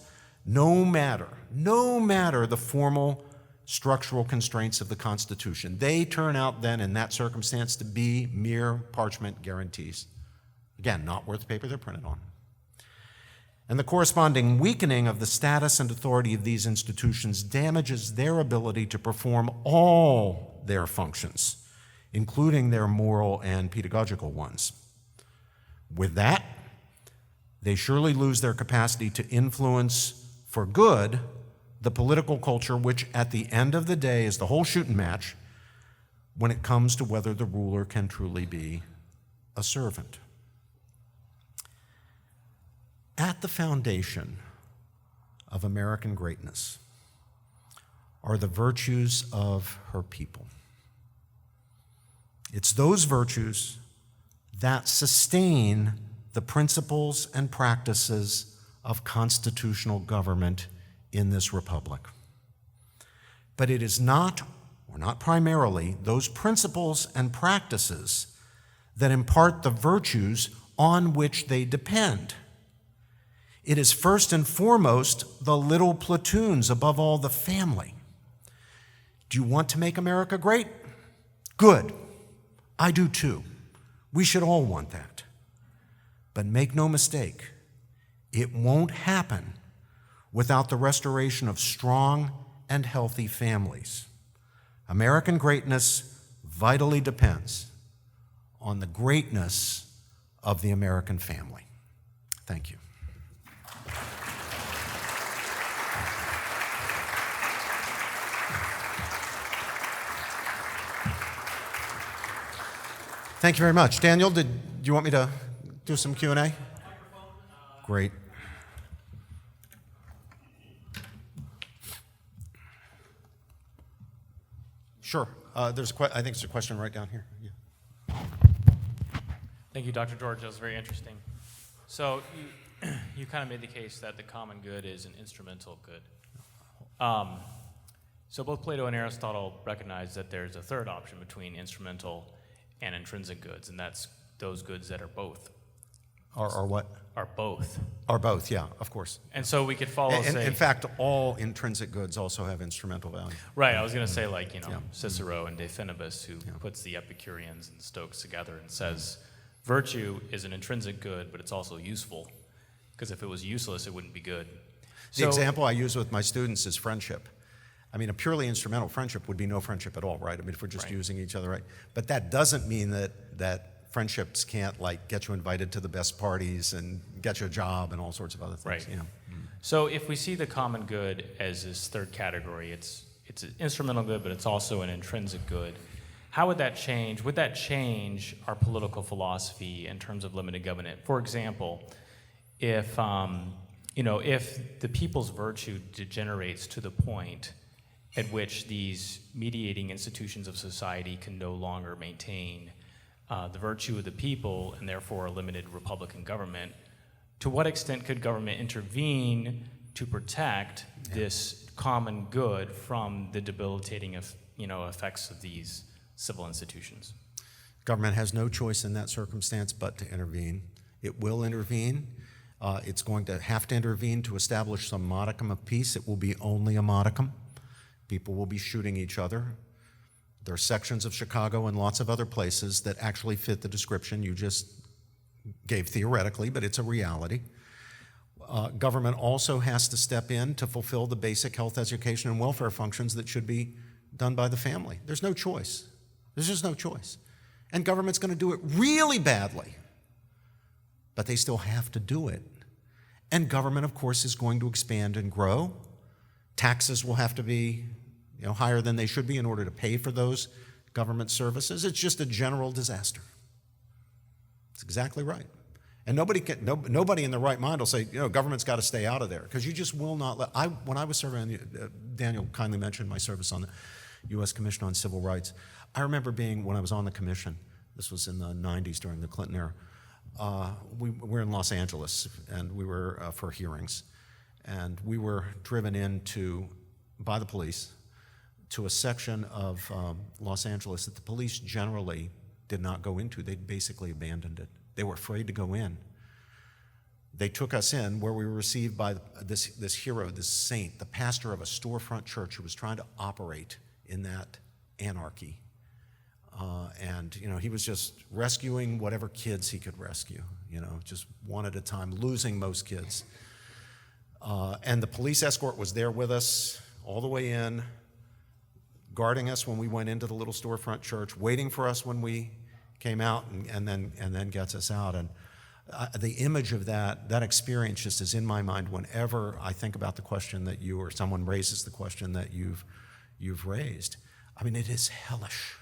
no matter the formal structural constraints of the Constitution. They turn out then, in that circumstance, to be mere parchment guarantees. Again, not worth the paper they're printed on. And the corresponding weakening of the status and authority of these institutions damages their ability to perform all their functions, including their moral and pedagogical ones. With that, they surely lose their capacity to influence for good the political culture, which at the end of the day is the whole shooting match when it comes to whether the ruler can truly be a servant. At the foundation of American greatness are the virtues of her people. It's those virtues that sustain the principles and practices of constitutional government in this republic. But it is not, or not primarily, those principles and practices that impart the virtues on which they depend. It is first and foremost the little platoons, above all the family. Do you want to make America great? Good. I do too. We should all want that. But make no mistake, it won't happen without the restoration of strong and healthy families. American greatness vitally depends on the greatness of the American family. Thank you. Thank you very much. Daniel, do you want me to do some Q&A? Great. Sure. I think there's a question right down here. Yeah. Thank you, Dr. George. That was very interesting. So you kind of made the case that the common good is an instrumental good. So both Plato and Aristotle recognize that there's a third option between instrumental and intrinsic goods, and that's those goods that are both. Are what? Are both. Are both, yeah, of course. And so we could follow, in fact, all intrinsic goods also have instrumental value. Right, I was going to say, like, Cicero and De Finibus, who puts the Epicureans and Stoics together and says, virtue is an intrinsic good, but it's also useful, because if it was useless, it wouldn't be good. The example I use with my students is friendship. I mean, a purely instrumental friendship would be no friendship at all, right? I mean, if we're just using each other, right? But that doesn't mean that friendships can't, like, get you invited to the best parties and get you a job and all sorts of other things. Right. You know? So if we see the common good as this third category, it's an instrumental good, but it's also an intrinsic good. how would that change? Would that change our political philosophy in terms of limited government? For example, if if the people's virtue degenerates to the point at which these mediating institutions of society can no longer maintain the virtue of the people and therefore a limited republican government, to what extent could government intervene to protect this common good from the debilitating effects of these civil institutions? Government has no choice in that circumstance but to intervene. It will intervene. It's going to have to intervene to establish some modicum of peace. It will be only a modicum. People will be shooting each other. There are sections of Chicago and lots of other places that actually fit the description you just gave theoretically, but it's a reality. Government also has to step in to fulfill the basic health, education, and welfare functions that should be done by the family. There's no choice. There's just no choice. And government's going to do it really badly, but they still have to do it. And government, of course, is going to expand and grow. Taxes will have to be higher than they should be in order to pay for those government services. It's just a general disaster. It's exactly right. And nobody in their right mind will say, government's got to stay out of there, because you just will not let. When I was serving, Daniel kindly mentioned my service on the U.S. Commission on Civil Rights. I remember when I was on the commission, this was in the 90s during the Clinton era, we were in Los Angeles, and we were for hearings. And we were driven by the police to a section of Los Angeles that the police generally did not go into. They basically abandoned it. They were afraid to go in. They took us in, where we were received by this hero, this saint, the pastor of a storefront church who was trying to operate in that anarchy. And he was just rescuing whatever kids he could rescue, just one at a time, losing most kids. And the police escort was there with us all the way in, guarding us when we went into the little storefront church, waiting for us when we came out, and then gets us out. And the image of that experience just is in my mind whenever I think about the question that you or someone raises the question that you've raised. I mean, it is hellish.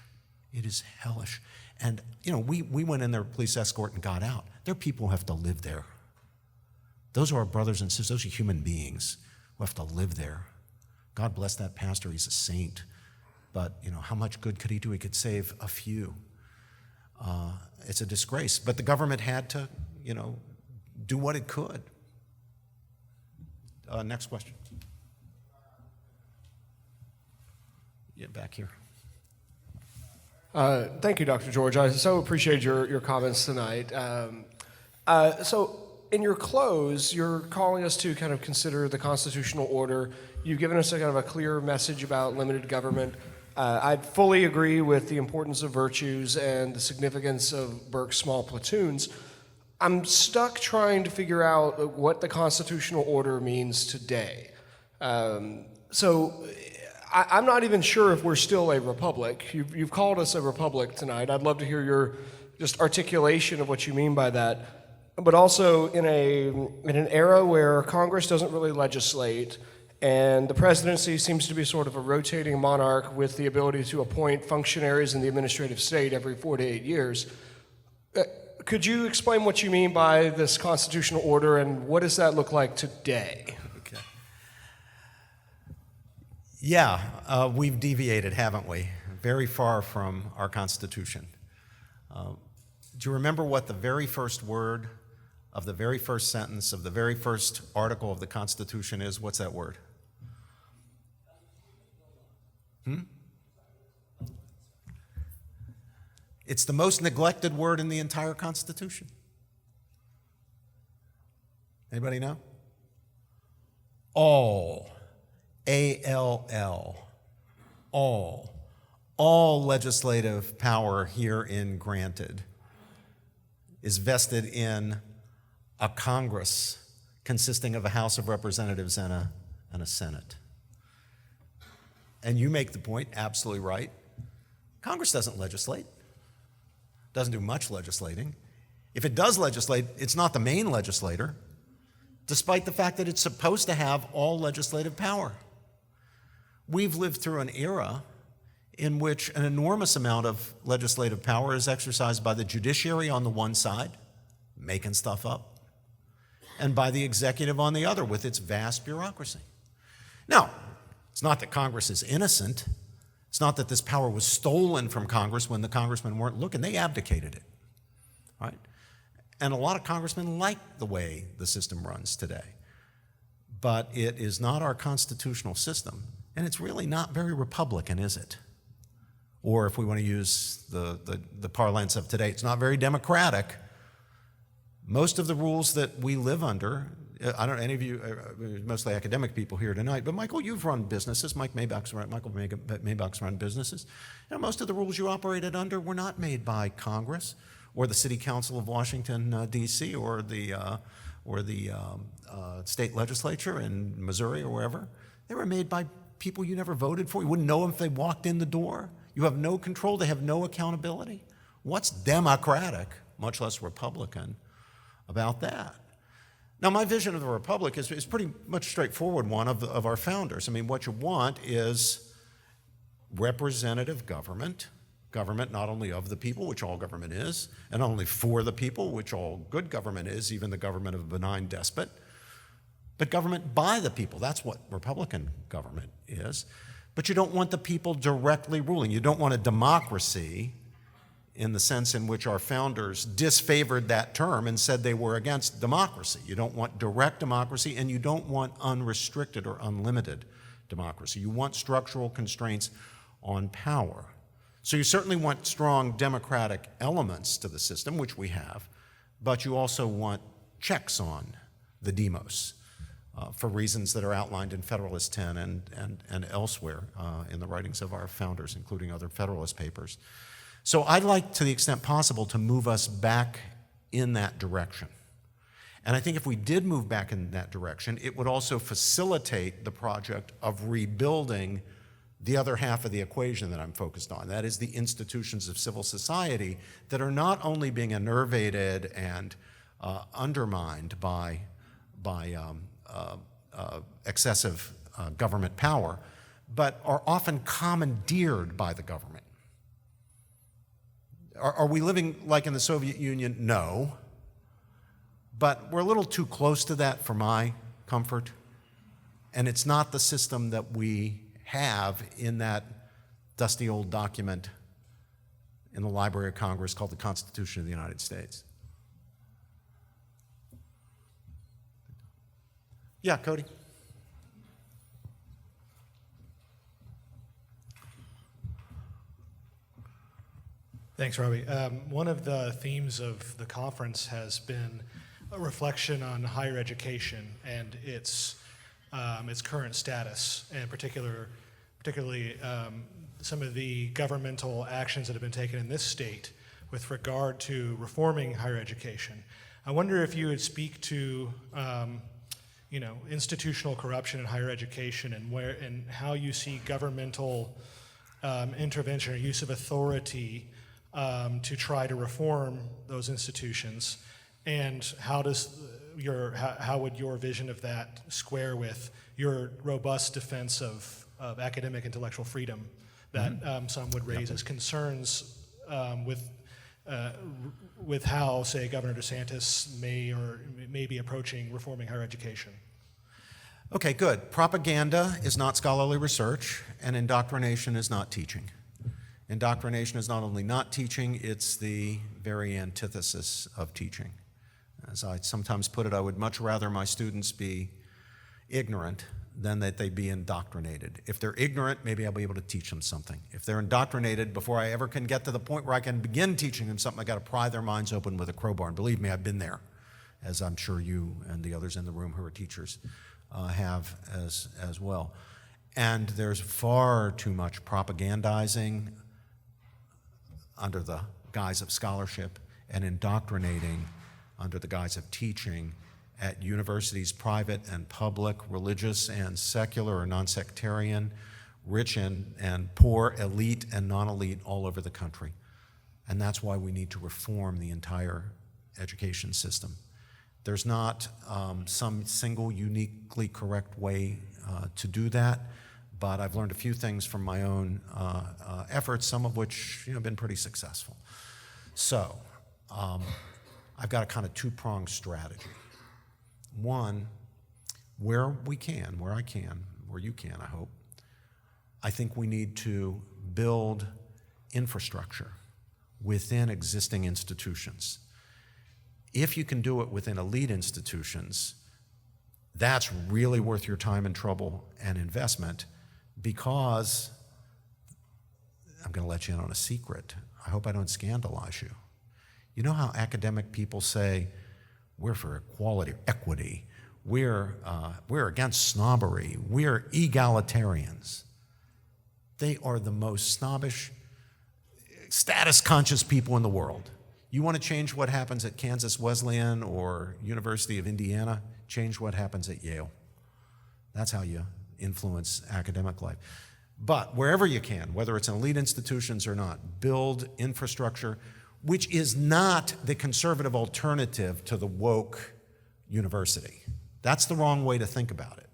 It is hellish. And we went in there, police escort, and got out. There are people who have to live there. Those are our brothers and sisters. Those are human beings who have to live there. God bless that pastor. He's a saint. But, how much good could he do? He could save a few. It's a disgrace. But the government had to, do what it could. Next question. Yeah, back here. Thank you, Dr. George. I so appreciate your comments tonight. So in your close, you're calling us to kind of consider the constitutional order. You've given us a kind of a clear message about limited government. I fully agree with the importance of virtues and the significance of Burke's small platoons. I'm stuck trying to figure out what the constitutional order means today. So I'm not even sure if we're still a republic. You've called us a republic tonight. I'd love to hear your just articulation of what you mean by that. But also in an era where Congress doesn't really legislate, and the presidency seems to be sort of a rotating monarch with the ability to appoint functionaries in the administrative state every 4 to 8 years. Could you explain what you mean by this constitutional order, and what does that look like today? Okay. Yeah, we've deviated, haven't we? Very far from our Constitution. Do you remember what the very first word of the very first sentence of the very first article of the Constitution is? What's that word? It's the most neglected word in the entire Constitution. Anybody know? All. A-L-L. All legislative power herein granted is vested in a Congress consisting of a House of Representatives and a Senate. And you make the point, absolutely right. Congress doesn't legislate, doesn't do much legislating. If it does legislate, it's not the main legislator, despite the fact that it's supposed to have all legislative power. We've lived through an era in which an enormous amount of legislative power is exercised by the judiciary on the one side, making stuff up, and by the executive on the other with its vast bureaucracy. Now, it's not that Congress is innocent. It's not that this power was stolen from Congress when the congressmen weren't looking. They abdicated it, right? And a lot of congressmen like the way the system runs today. But it is not our constitutional system, and it's really not very Republican, is it? Or if we want to use the parlance of today, it's not very democratic. Most of the rules that we live under, I don't know, any of you, mostly academic people here tonight, but Michael, you've run businesses. Michael Maybach's run businesses. You know, most of the rules you operated under were not made by Congress or the City Council of Washington, D.C., or the state legislature in Missouri or wherever. They were made by people you never voted for. You wouldn't know them if they walked in the door. You have no control. They have no accountability. What's democratic, much less Republican, about that? Now, my vision of the republic is pretty much straightforward one of our founders. I mean, what you want is representative government not only of the people, which all government is, and not only for the people, which all good government is, even the government of a benign despot, but government by the people. That's what Republican government is. But you don't want the people directly ruling. You don't want a democracy in the sense in which our founders disfavored that term and said they were against democracy. You don't want direct democracy, and you don't want unrestricted or unlimited democracy. You want structural constraints on power. So you certainly want strong democratic elements to the system, which we have, but you also want checks on the demos for reasons that are outlined in Federalist 10 and elsewhere in the writings of our founders, including other Federalist papers. So I'd like, to the extent possible, to move us back in that direction. And I think if we did move back in that direction, it would also facilitate the project of rebuilding the other half of the equation that I'm focused on. That is the institutions of civil society that are not only being enervated and undermined by excessive government power, but are often commandeered by the government. Are we living like in the Soviet Union? No. But we're a little too close to that for my comfort. And it's not the system that we have in that dusty old document in the Library of Congress called the Constitution of the United States. Yeah, Cody. Thanks, Robbie. One of the themes of the conference has been a reflection on higher education and its current status, and particularly some of the governmental actions that have been taken in this state with regard to reforming higher education. I wonder if you would speak to institutional corruption in higher education and how you see governmental intervention or use of authority to try to reform those institutions, and how would your vision of that square with your robust defense of academic intellectual freedom that some would raise as concerns with how, say, Governor DeSantis may be approaching reforming higher education? Okay, good. Propaganda is not scholarly research, and indoctrination is not teaching. Indoctrination is not only not teaching, it's the very antithesis of teaching. As I sometimes put it, I would much rather my students be ignorant than that they be indoctrinated. If they're ignorant, maybe I'll be able to teach them something. If they're indoctrinated, before I ever can get to the point where I can begin teaching them something, I got to pry their minds open with a crowbar. And believe me, I've been there, as I'm sure you and the others in the room who are teachers have as well. And there's far too much propagandizing under the guise of scholarship and indoctrinating under the guise of teaching at universities, private and public, religious and secular or non-sectarian, rich and poor, elite and non-elite, all over the country. And that's why we need to reform the entire education system. There's not some single uniquely correct way to do that, but I've learned a few things from my own efforts, some of which have been pretty successful. So I've got a kind of two-pronged strategy. One, where we can, where I can, where you can, I hope, I think we need to build infrastructure within existing institutions. If you can do it within elite institutions, that's really worth your time and trouble and investment, because I'm going to let you in on a secret. I hope I don't scandalize you. You know how academic people say, we're for equality, equity, we're against snobbery, we're egalitarians. They are the most snobbish, status-conscious people in the world. You want to change what happens at Kansas Wesleyan or University of Indiana, change what happens at Yale. That's how you influence academic life. But wherever you can, whether it's in elite institutions or not, build infrastructure which is not the conservative alternative to the woke university. That's the wrong way to think about it.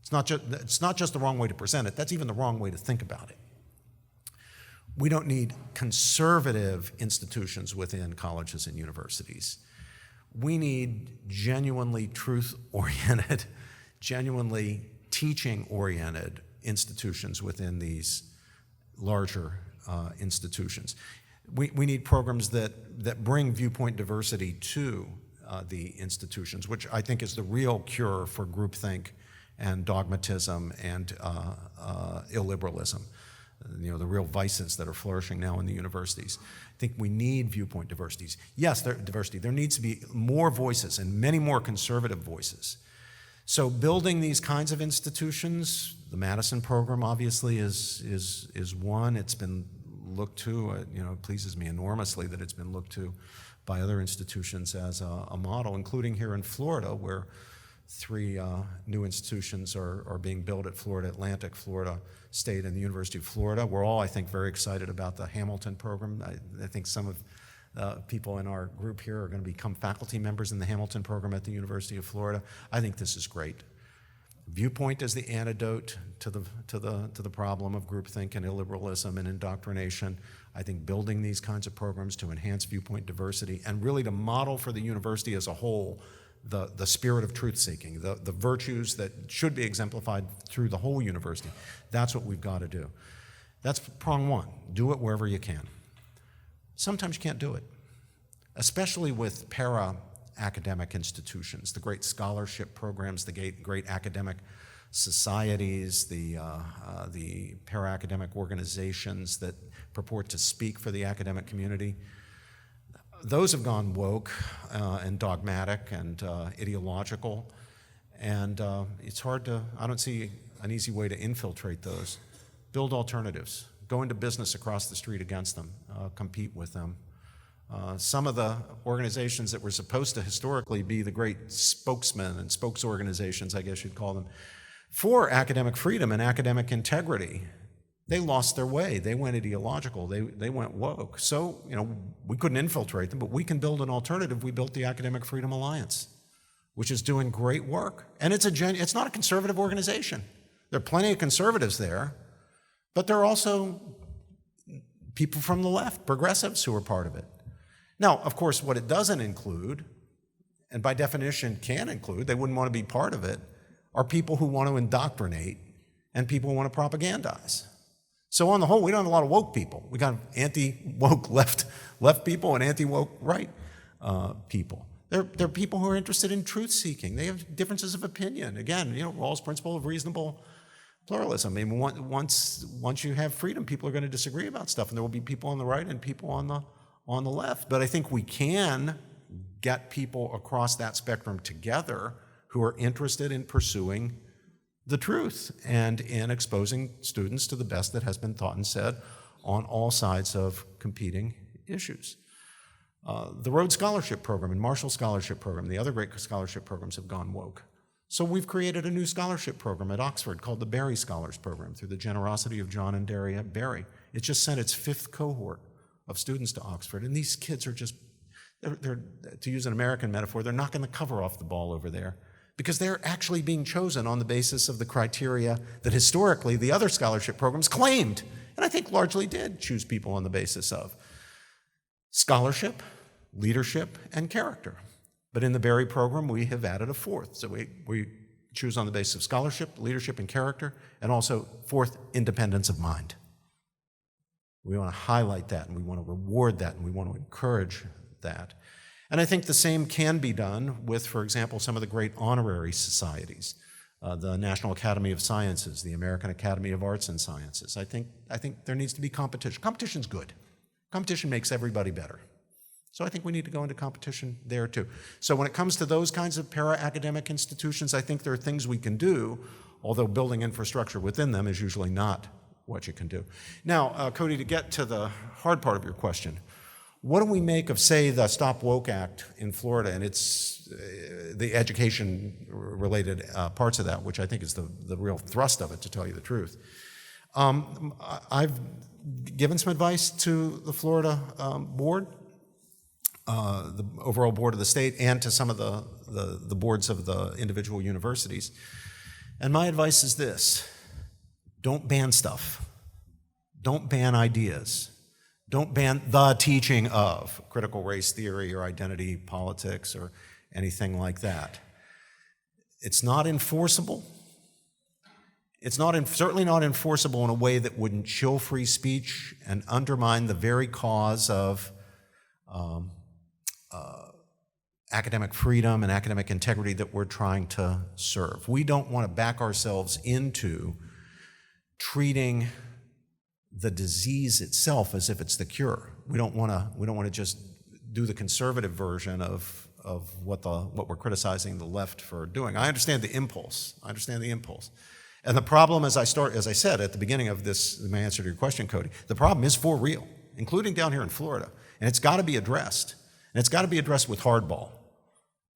It's not just the wrong way to present it, that's even the wrong way to think about it. We don't need conservative institutions within colleges and universities. We need genuinely truth-oriented, genuinely teaching-oriented institutions within these larger institutions. We need programs that bring viewpoint diversity to the institutions, which I think is the real cure for groupthink and dogmatism and illiberalism. The real vices that are flourishing now in the universities. I think we need viewpoint diversities. Yes, diversity. There needs to be more voices and many more conservative voices. So building these kinds of institutions, the Madison program obviously is one. It's been looked to. It pleases me enormously that it's been looked to by other institutions as a model, including here in Florida, where 3 new institutions are being built at Florida Atlantic, Florida State, and the University of Florida. We're all, I think, very excited about the Hamilton program. I think some of people in our group here are going to become faculty members in the Hamilton program at the University of Florida. I think this is great. Viewpoint is the antidote to the problem of groupthink and illiberalism and indoctrination. I think building these kinds of programs to enhance viewpoint diversity and really to model for the university as a whole the spirit of truth-seeking, the virtues that should be exemplified through the whole university. That's what we've got to do. That's prong one. Do it wherever you can. Sometimes you can't do it, especially with para-academic institutions, the great scholarship programs, the great academic societies, the para-academic organizations that purport to speak for the academic community. Those have gone woke and dogmatic and ideological, and it's hard to, I don't see an easy way to infiltrate those. Build alternatives. Go into business across the street against them. Compete with them. Some of the organizations that were supposed to historically be the great spokesmen and spokes organizations, I guess you'd call them, for academic freedom and academic integrity, they lost their way. They went ideological. They went woke. So, we couldn't infiltrate them, but we can build an alternative. We built the Academic Freedom Alliance, which is doing great work. And it's not a conservative organization. There are plenty of conservatives there, but there are also people from the left, progressives, who are part of it. Now, of course, what it doesn't include, and by definition can include, they wouldn't want to be part of it, are people who want to indoctrinate and people who want to propagandize. So on the whole, we don't have a lot of woke people. We got anti-woke left people and anti-woke right people. They're people who are interested in truth-seeking. They have differences of opinion. Again, Rawls' principle of reasonable pluralism. I mean, once you have freedom, people are going to disagree about stuff, and there will be people on the right and people on the left. But I think we can get people across that spectrum together who are interested in pursuing the truth and in exposing students to the best that has been thought and said on all sides of competing issues. The Rhodes Scholarship Program and Marshall Scholarship Program, the other great scholarship programs have gone woke. So we've created a new scholarship program at Oxford called the Berry Scholars Program through the generosity of John and Daria Berry. It just sent its 5th cohort of students to Oxford, and these kids are they're to use an American metaphor, they're knocking the cover off the ball over there. because they're actually being chosen on the basis of the criteria that historically the other scholarship programs claimed, and I think largely did choose people on the basis of scholarship, leadership, and character. But in the Berry program, we have added a fourth. So we choose on the basis of scholarship, leadership, and character, and also fourth, independence of mind. We want to highlight that, and we want to reward that, and we want to encourage that. And I think the same can be done with, for example, some of the great honorary societies, the National Academy of Sciences, the American Academy of Arts and Sciences. I think there needs to be competition. Competition's good. Competition makes everybody better. So I think we need to go into competition there too. So when it comes to those kinds of para-academic institutions, I think there are things we can do, although building infrastructure within them is usually not what you can do. Now, Cody, to get to the hard part of your question, what do we make of, say, the Stop Woke Act in Florida and its the education-related parts of that, which I think is the real thrust of it, to tell you the truth. I've given some advice to the Florida board, the overall board of the state, and to some of the boards of the individual universities. And my advice is this: don't ban stuff. Don't ban ideas. Don't ban the teaching of critical race theory or identity politics or anything like that. It's not enforceable. It's certainly not enforceable in a way that wouldn't chill free speech and undermine the very cause of academic freedom and academic integrity that we're trying to serve. We don't want to back ourselves into treating the disease itself as if it's the cure. We don't want to just do the conservative version of what we're criticizing the left for doing. I understand the impulse. And the problem, as I said at the beginning of this, my answer to your question, Cody, the problem is for real, including down here in Florida. And it's got to be addressed. And it's got to be addressed with hardball,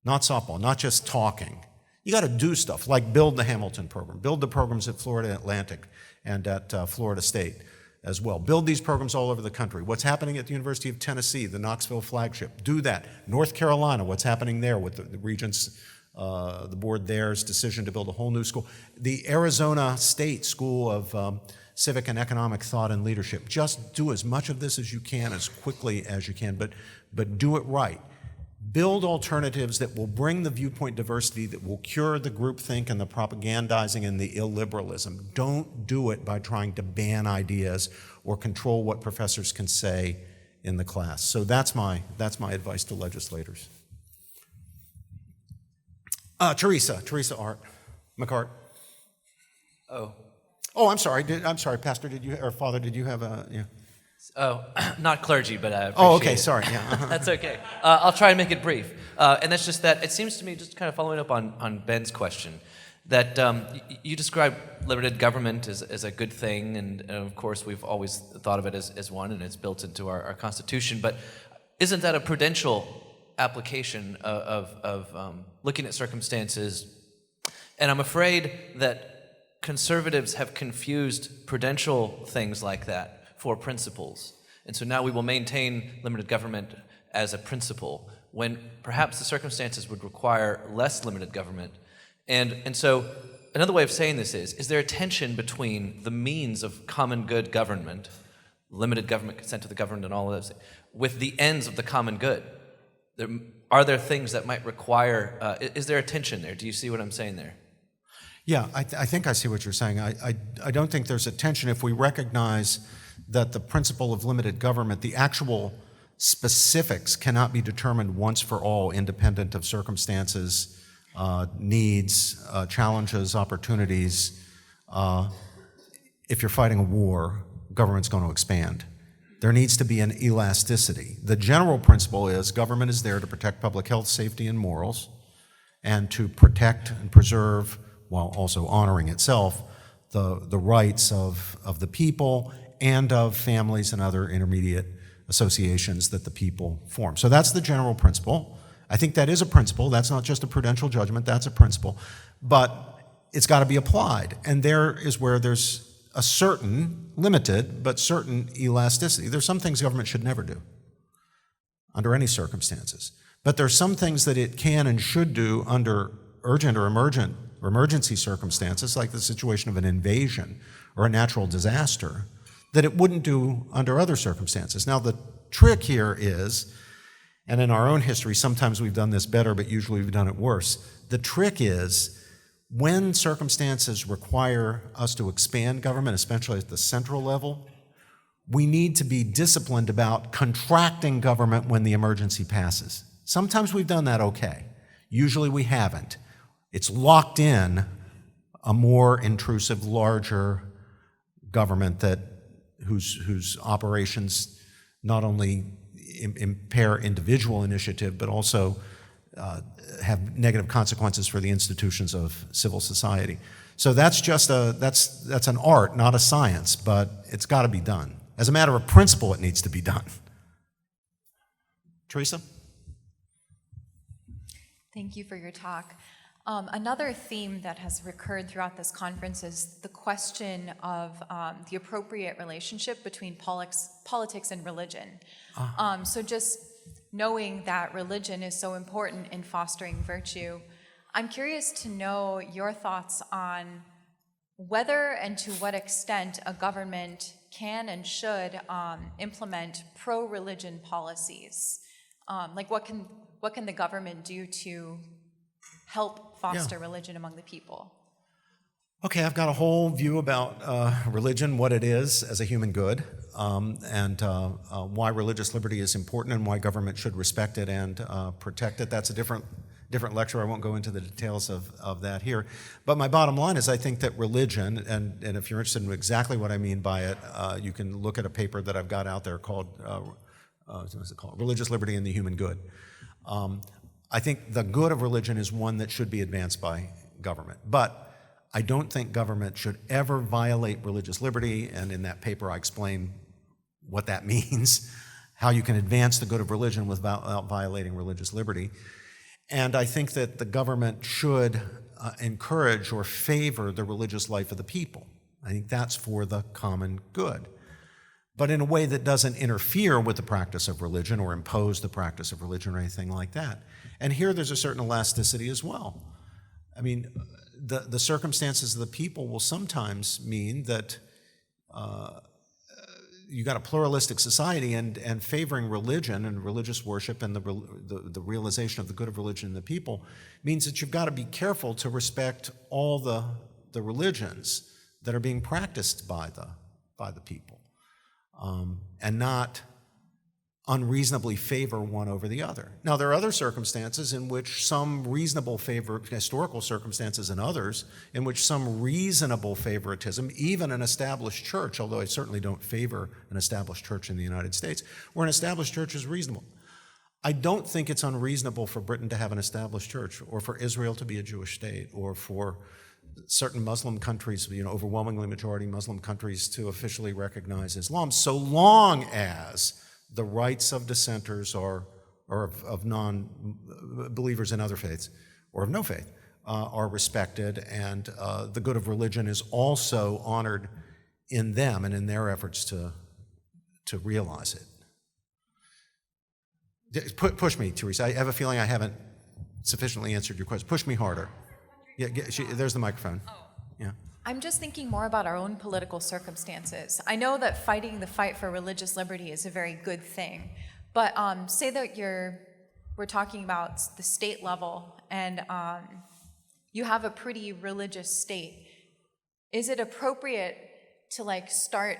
not softball, not just talking. You got to do stuff like build the Hamilton program, build the programs at Florida Atlantic and at Florida State as well. Build these programs all over the country. What's happening at the University of Tennessee, the Knoxville flagship, do that. North Carolina, what's happening there with the regents, the board there's decision to build a whole new school. The Arizona State School of Civic and Economic Thought and Leadership. Just do as much of this as you can, as quickly as you can, but do it right. Build alternatives that will bring the viewpoint diversity, that will cure the groupthink and the propagandizing and the illiberalism. Don't do it by trying to ban ideas or control what professors can say in the class. So that's my advice to legislators. Teresa McCart. Oh, I'm sorry, Pastor, Father, did you have a, yeah. Oh, not clergy, but I appreciate Oh, okay, it. sorry, yeah. Uh-huh. That's okay. I'll try and make it brief. And that's just that it seems to me, just kind of following up on Ben's question, that you describe limited government as a good thing, and of course we've always thought of it as one, and it's built into our Constitution, but isn't that a prudential application of looking at circumstances? And I'm afraid that conservatives have confused prudential things like that for principles. And so now we will maintain limited government as a principle when perhaps the circumstances would require less limited government. And so another way of saying this is there a tension between the means of common good government, limited government, consent to the governed, and all of those, with the ends of the common good? Are there things that might require, is there a tension there? Do you see what I'm saying there? Yeah, I think I see what you're saying. I don't think there's a tension if we recognize that the principle of limited government, the actual specifics cannot be determined once for all, independent of circumstances, needs, challenges, opportunities. If you're fighting a war, government's going to expand. There needs to be an elasticity. The general principle is government is there to protect public health, safety, and morals, and to protect and preserve, while also honoring itself, the rights of the people and of families and other intermediate associations that the people form. So that's the general principle. I think that is a principle. That's not just a prudential judgment, that's a principle. But it's got to be applied. And there is where there's a certain, limited, but certain elasticity. There's some things government should never do under any circumstances. But there's some things that it can and should do under urgent or emergency circumstances, like the situation of an invasion or a natural disaster, that it wouldn't do under other circumstances. Now, the trick here is, and in our own history, sometimes we've done this better, but usually we've done it worse. The trick is, when circumstances require us to expand government, especially at the central level, we need to be disciplined about contracting government when the emergency passes. Sometimes we've done that okay. Usually we haven't. It's locked in a more intrusive, larger government whose operations not only impair individual initiative, but also have negative consequences for the institutions of civil society. So that's just that's an art, not a science, but it's got to be done. As a matter of principle, it needs to be done. Teresa? Thank you for your talk. Another theme that has recurred throughout this conference is the question of the appropriate relationship between politics and religion. So just knowing that religion is so important in fostering virtue, I'm curious to know your thoughts on whether and to what extent a government can and should implement pro-religion policies. Like what can the government do to help foster religion among the people? Okay, I've got a whole view about religion, what it is as a human good, and why religious liberty is important and why government should respect it and protect it. That's a different lecture. I won't go into the details of that here. But my bottom line is I think that religion, and if you're interested in exactly what I mean by it, you can look at a paper that I've got out there called, what's it called? Religious Liberty and the Human Good. I think the good of religion is one that should be advanced by government. But I don't think government should ever violate religious liberty, and in that paper I explain what that means, how you can advance the good of religion without violating religious liberty. And I think that the government should encourage or favor the religious life of the people. I think that's for the common good, but in a way that doesn't interfere with the practice of religion or impose the practice of religion or anything like that. And here there's a certain elasticity as well. I mean, the circumstances of the people will sometimes mean that you got a pluralistic society, and favoring religion and religious worship and the realization of the good of religion in the people means that you've got to be careful to respect all the religions that are being practiced by the people, and not unreasonably favor one over the other. Now, there are other circumstances in which some reasonable favor, historical circumstances and others, in which some reasonable favoritism, even an established church, although I certainly don't favor an established church in the United States, where an established church is reasonable. I don't think it's unreasonable for Britain to have an established church, or for Israel to be a Jewish state, or for certain Muslim countries, overwhelmingly majority Muslim countries, to officially recognize Islam, so long as the rights of dissenters or of non-believers in other faiths, or of no faith, are respected, and the good of religion is also honored in them and in their efforts to realize it. Push me, Teresa. I have a feeling I haven't sufficiently answered your question. Push me harder. Yeah, there's the microphone. Yeah. I'm just thinking more about our own political circumstances. I know that fighting the fight for religious liberty is a very good thing, but say that we're talking about the state level, and you have a pretty religious state. Is it appropriate to start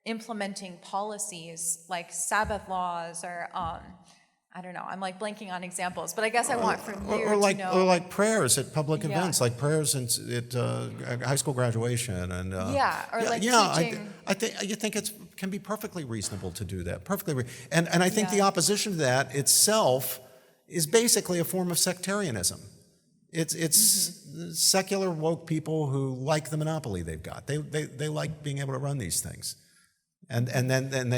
implementing policies like Sabbath laws or I don't know, I'm blanking on examples, but I guess I want from you to know. Or like prayers at public events, like prayers at high school graduation. And teaching. I think it can be perfectly reasonable to do that, and I think the opposition to that itself is basically a form of sectarianism. It's secular woke people who like the monopoly they've got. They like being able to run these things, and then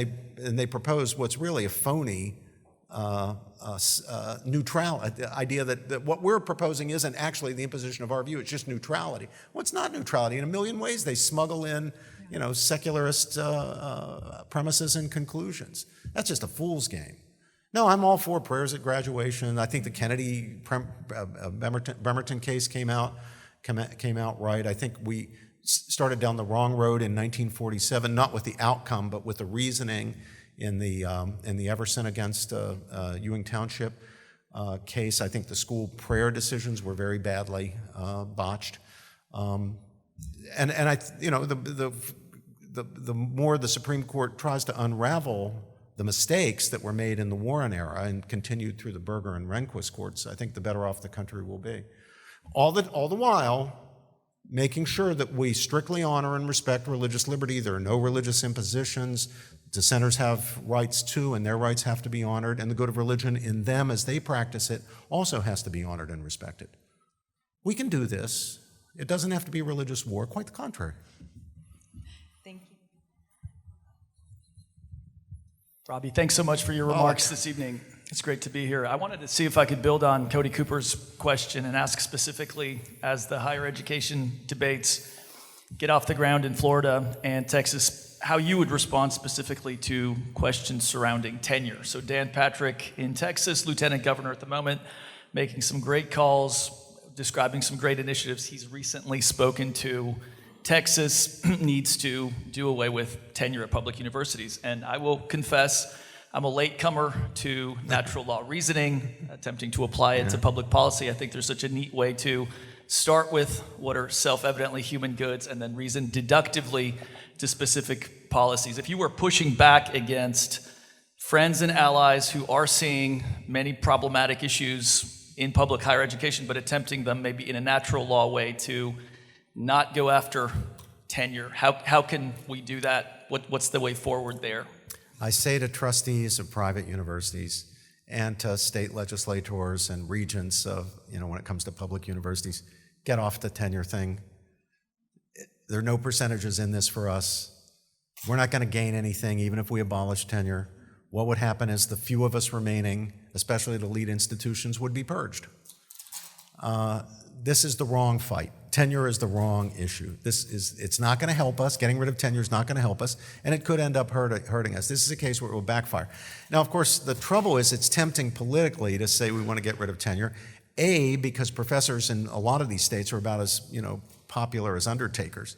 they propose what's really a phony neutrality, the idea that what we're proposing isn't actually the imposition of our view, it's just neutrality. Well, it's not neutrality. In a million ways, they smuggle in, secularist premises and conclusions. That's just a fool's game. No, I'm all for prayers at graduation. I think the Kennedy Bremerton case came out right. I think we started down the wrong road in 1947, not with the outcome, but with the reasoning in the Everson against Ewing Township case. I think the school prayer decisions were very badly botched, and the more the Supreme Court tries to unravel the mistakes that were made in the Warren era and continued through the Berger and Rehnquist courts, I think the better off the country will be. All the while, making sure that we strictly honor and respect religious liberty. There are no religious impositions. Dissenters have rights too, and their rights have to be honored, and the good of religion in them as they practice it also has to be honored and respected. We can do this. It doesn't have to be a religious war, quite the contrary. Thank you. Robbie, thanks so much for your remarks this evening. It's great to be here. I wanted to see if I could build on Cody Cooper's question and ask specifically, as the higher education debates get off the ground in Florida and Texas, how you would respond specifically to questions surrounding tenure. So Dan Patrick in Texas, lieutenant governor at the moment, making some great calls, describing some great initiatives he's recently spoken to. Texas needs to do away with tenure at public universities. And I will confess, I'm a latecomer to natural law reasoning, attempting to apply it to public policy. I think there's such a neat way to start with what are self-evidently human goods and then reason deductively to specific policies. If you were pushing back against friends and allies who are seeing many problematic issues in public higher education, but attempting them maybe in a natural law way to not go after tenure, how can we do that? What's the way forward there? I say to trustees of private universities and to state legislators and regents of, when it comes to public universities, get off the tenure thing. There are no percentages in this for us. We're not going to gain anything even if we abolish tenure. What would happen is the few of us remaining, especially the lead institutions, would be purged. This is the wrong fight. Tenure is the wrong issue. It's not going to help us. Getting rid of tenure is not going to help us, and it could end up hurting us. This is a case where it will backfire. Now, of course, the trouble is it's tempting politically to say we want to get rid of tenure, because professors in a lot of these states are about as popular as undertakers,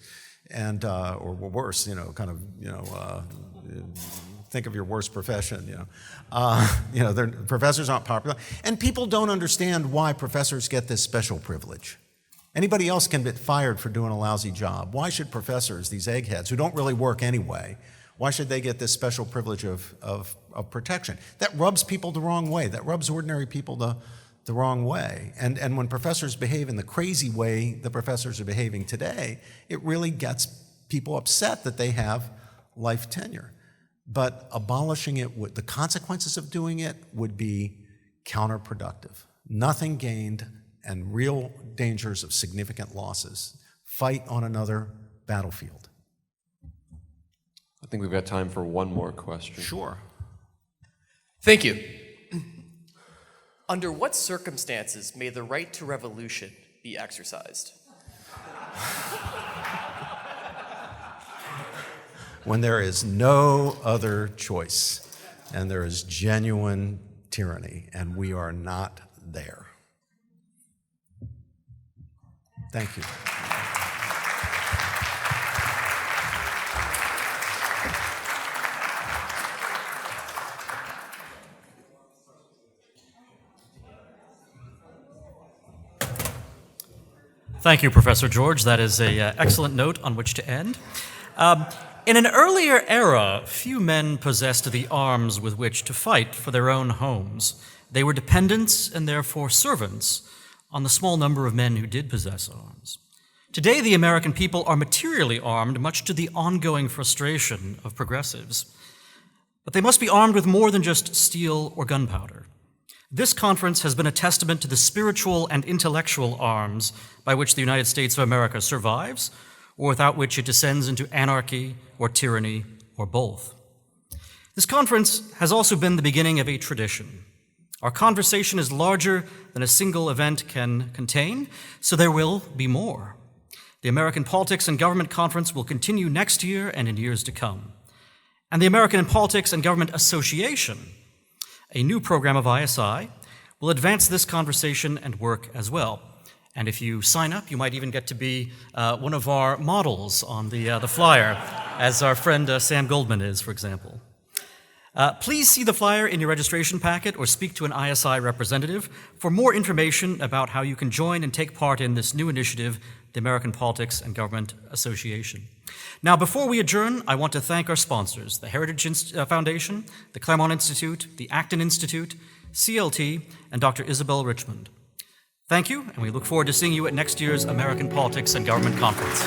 and or worse, think of your worst profession, professors aren't popular. And people don't understand why professors get this special privilege. Anybody else can get fired for doing a lousy job. Why should professors, these eggheads, who don't really work anyway, why should they get this special privilege of protection? That rubs people the wrong way. That rubs ordinary people the wrong way. And when professors behave in the crazy way the professors are behaving today, it really gets people upset that they have life tenure. But abolishing it, the consequences of doing it would be counterproductive. Nothing gained and real dangers of significant losses. Fight on another battlefield. I think we've got time for one more question. Sure. Thank you. Under what circumstances may the right to revolution be exercised? When there is no other choice and there is genuine tyranny, and we are not there. Thank you. Thank you, Professor George. That is an excellent note on which to end. In an earlier era, few men possessed the arms with which to fight for their own homes. They were dependents and therefore servants on the small number of men who did possess arms. Today, the American people are materially armed, much to the ongoing frustration of progressives. But they must be armed with more than just steel or gunpowder. This conference has been a testament to the spiritual and intellectual arms by which the United States of America survives, or without which it descends into anarchy or tyranny or both. This conference has also been the beginning of a tradition. Our conversation is larger than a single event can contain, so there will be more. The American Politics and Government Conference will continue next year and in years to come. And the American Politics and Government Association, a new program of ISI, will advance this conversation and work as well. And if you sign up, you might even get to be one of our models on the flyer, as our friend Sam Goldman is, for example. Please see the flyer in your registration packet or speak to an ISI representative for more information about how you can join and take part in this new initiative, the American Politics and Government Association. Now, before we adjourn, I want to thank our sponsors, the Heritage Foundation, the Claremont Institute, the Acton Institute, CLT, and Dr. Isabel Richmond. Thank you, and we look forward to seeing you at next year's American Politics and Government Conference.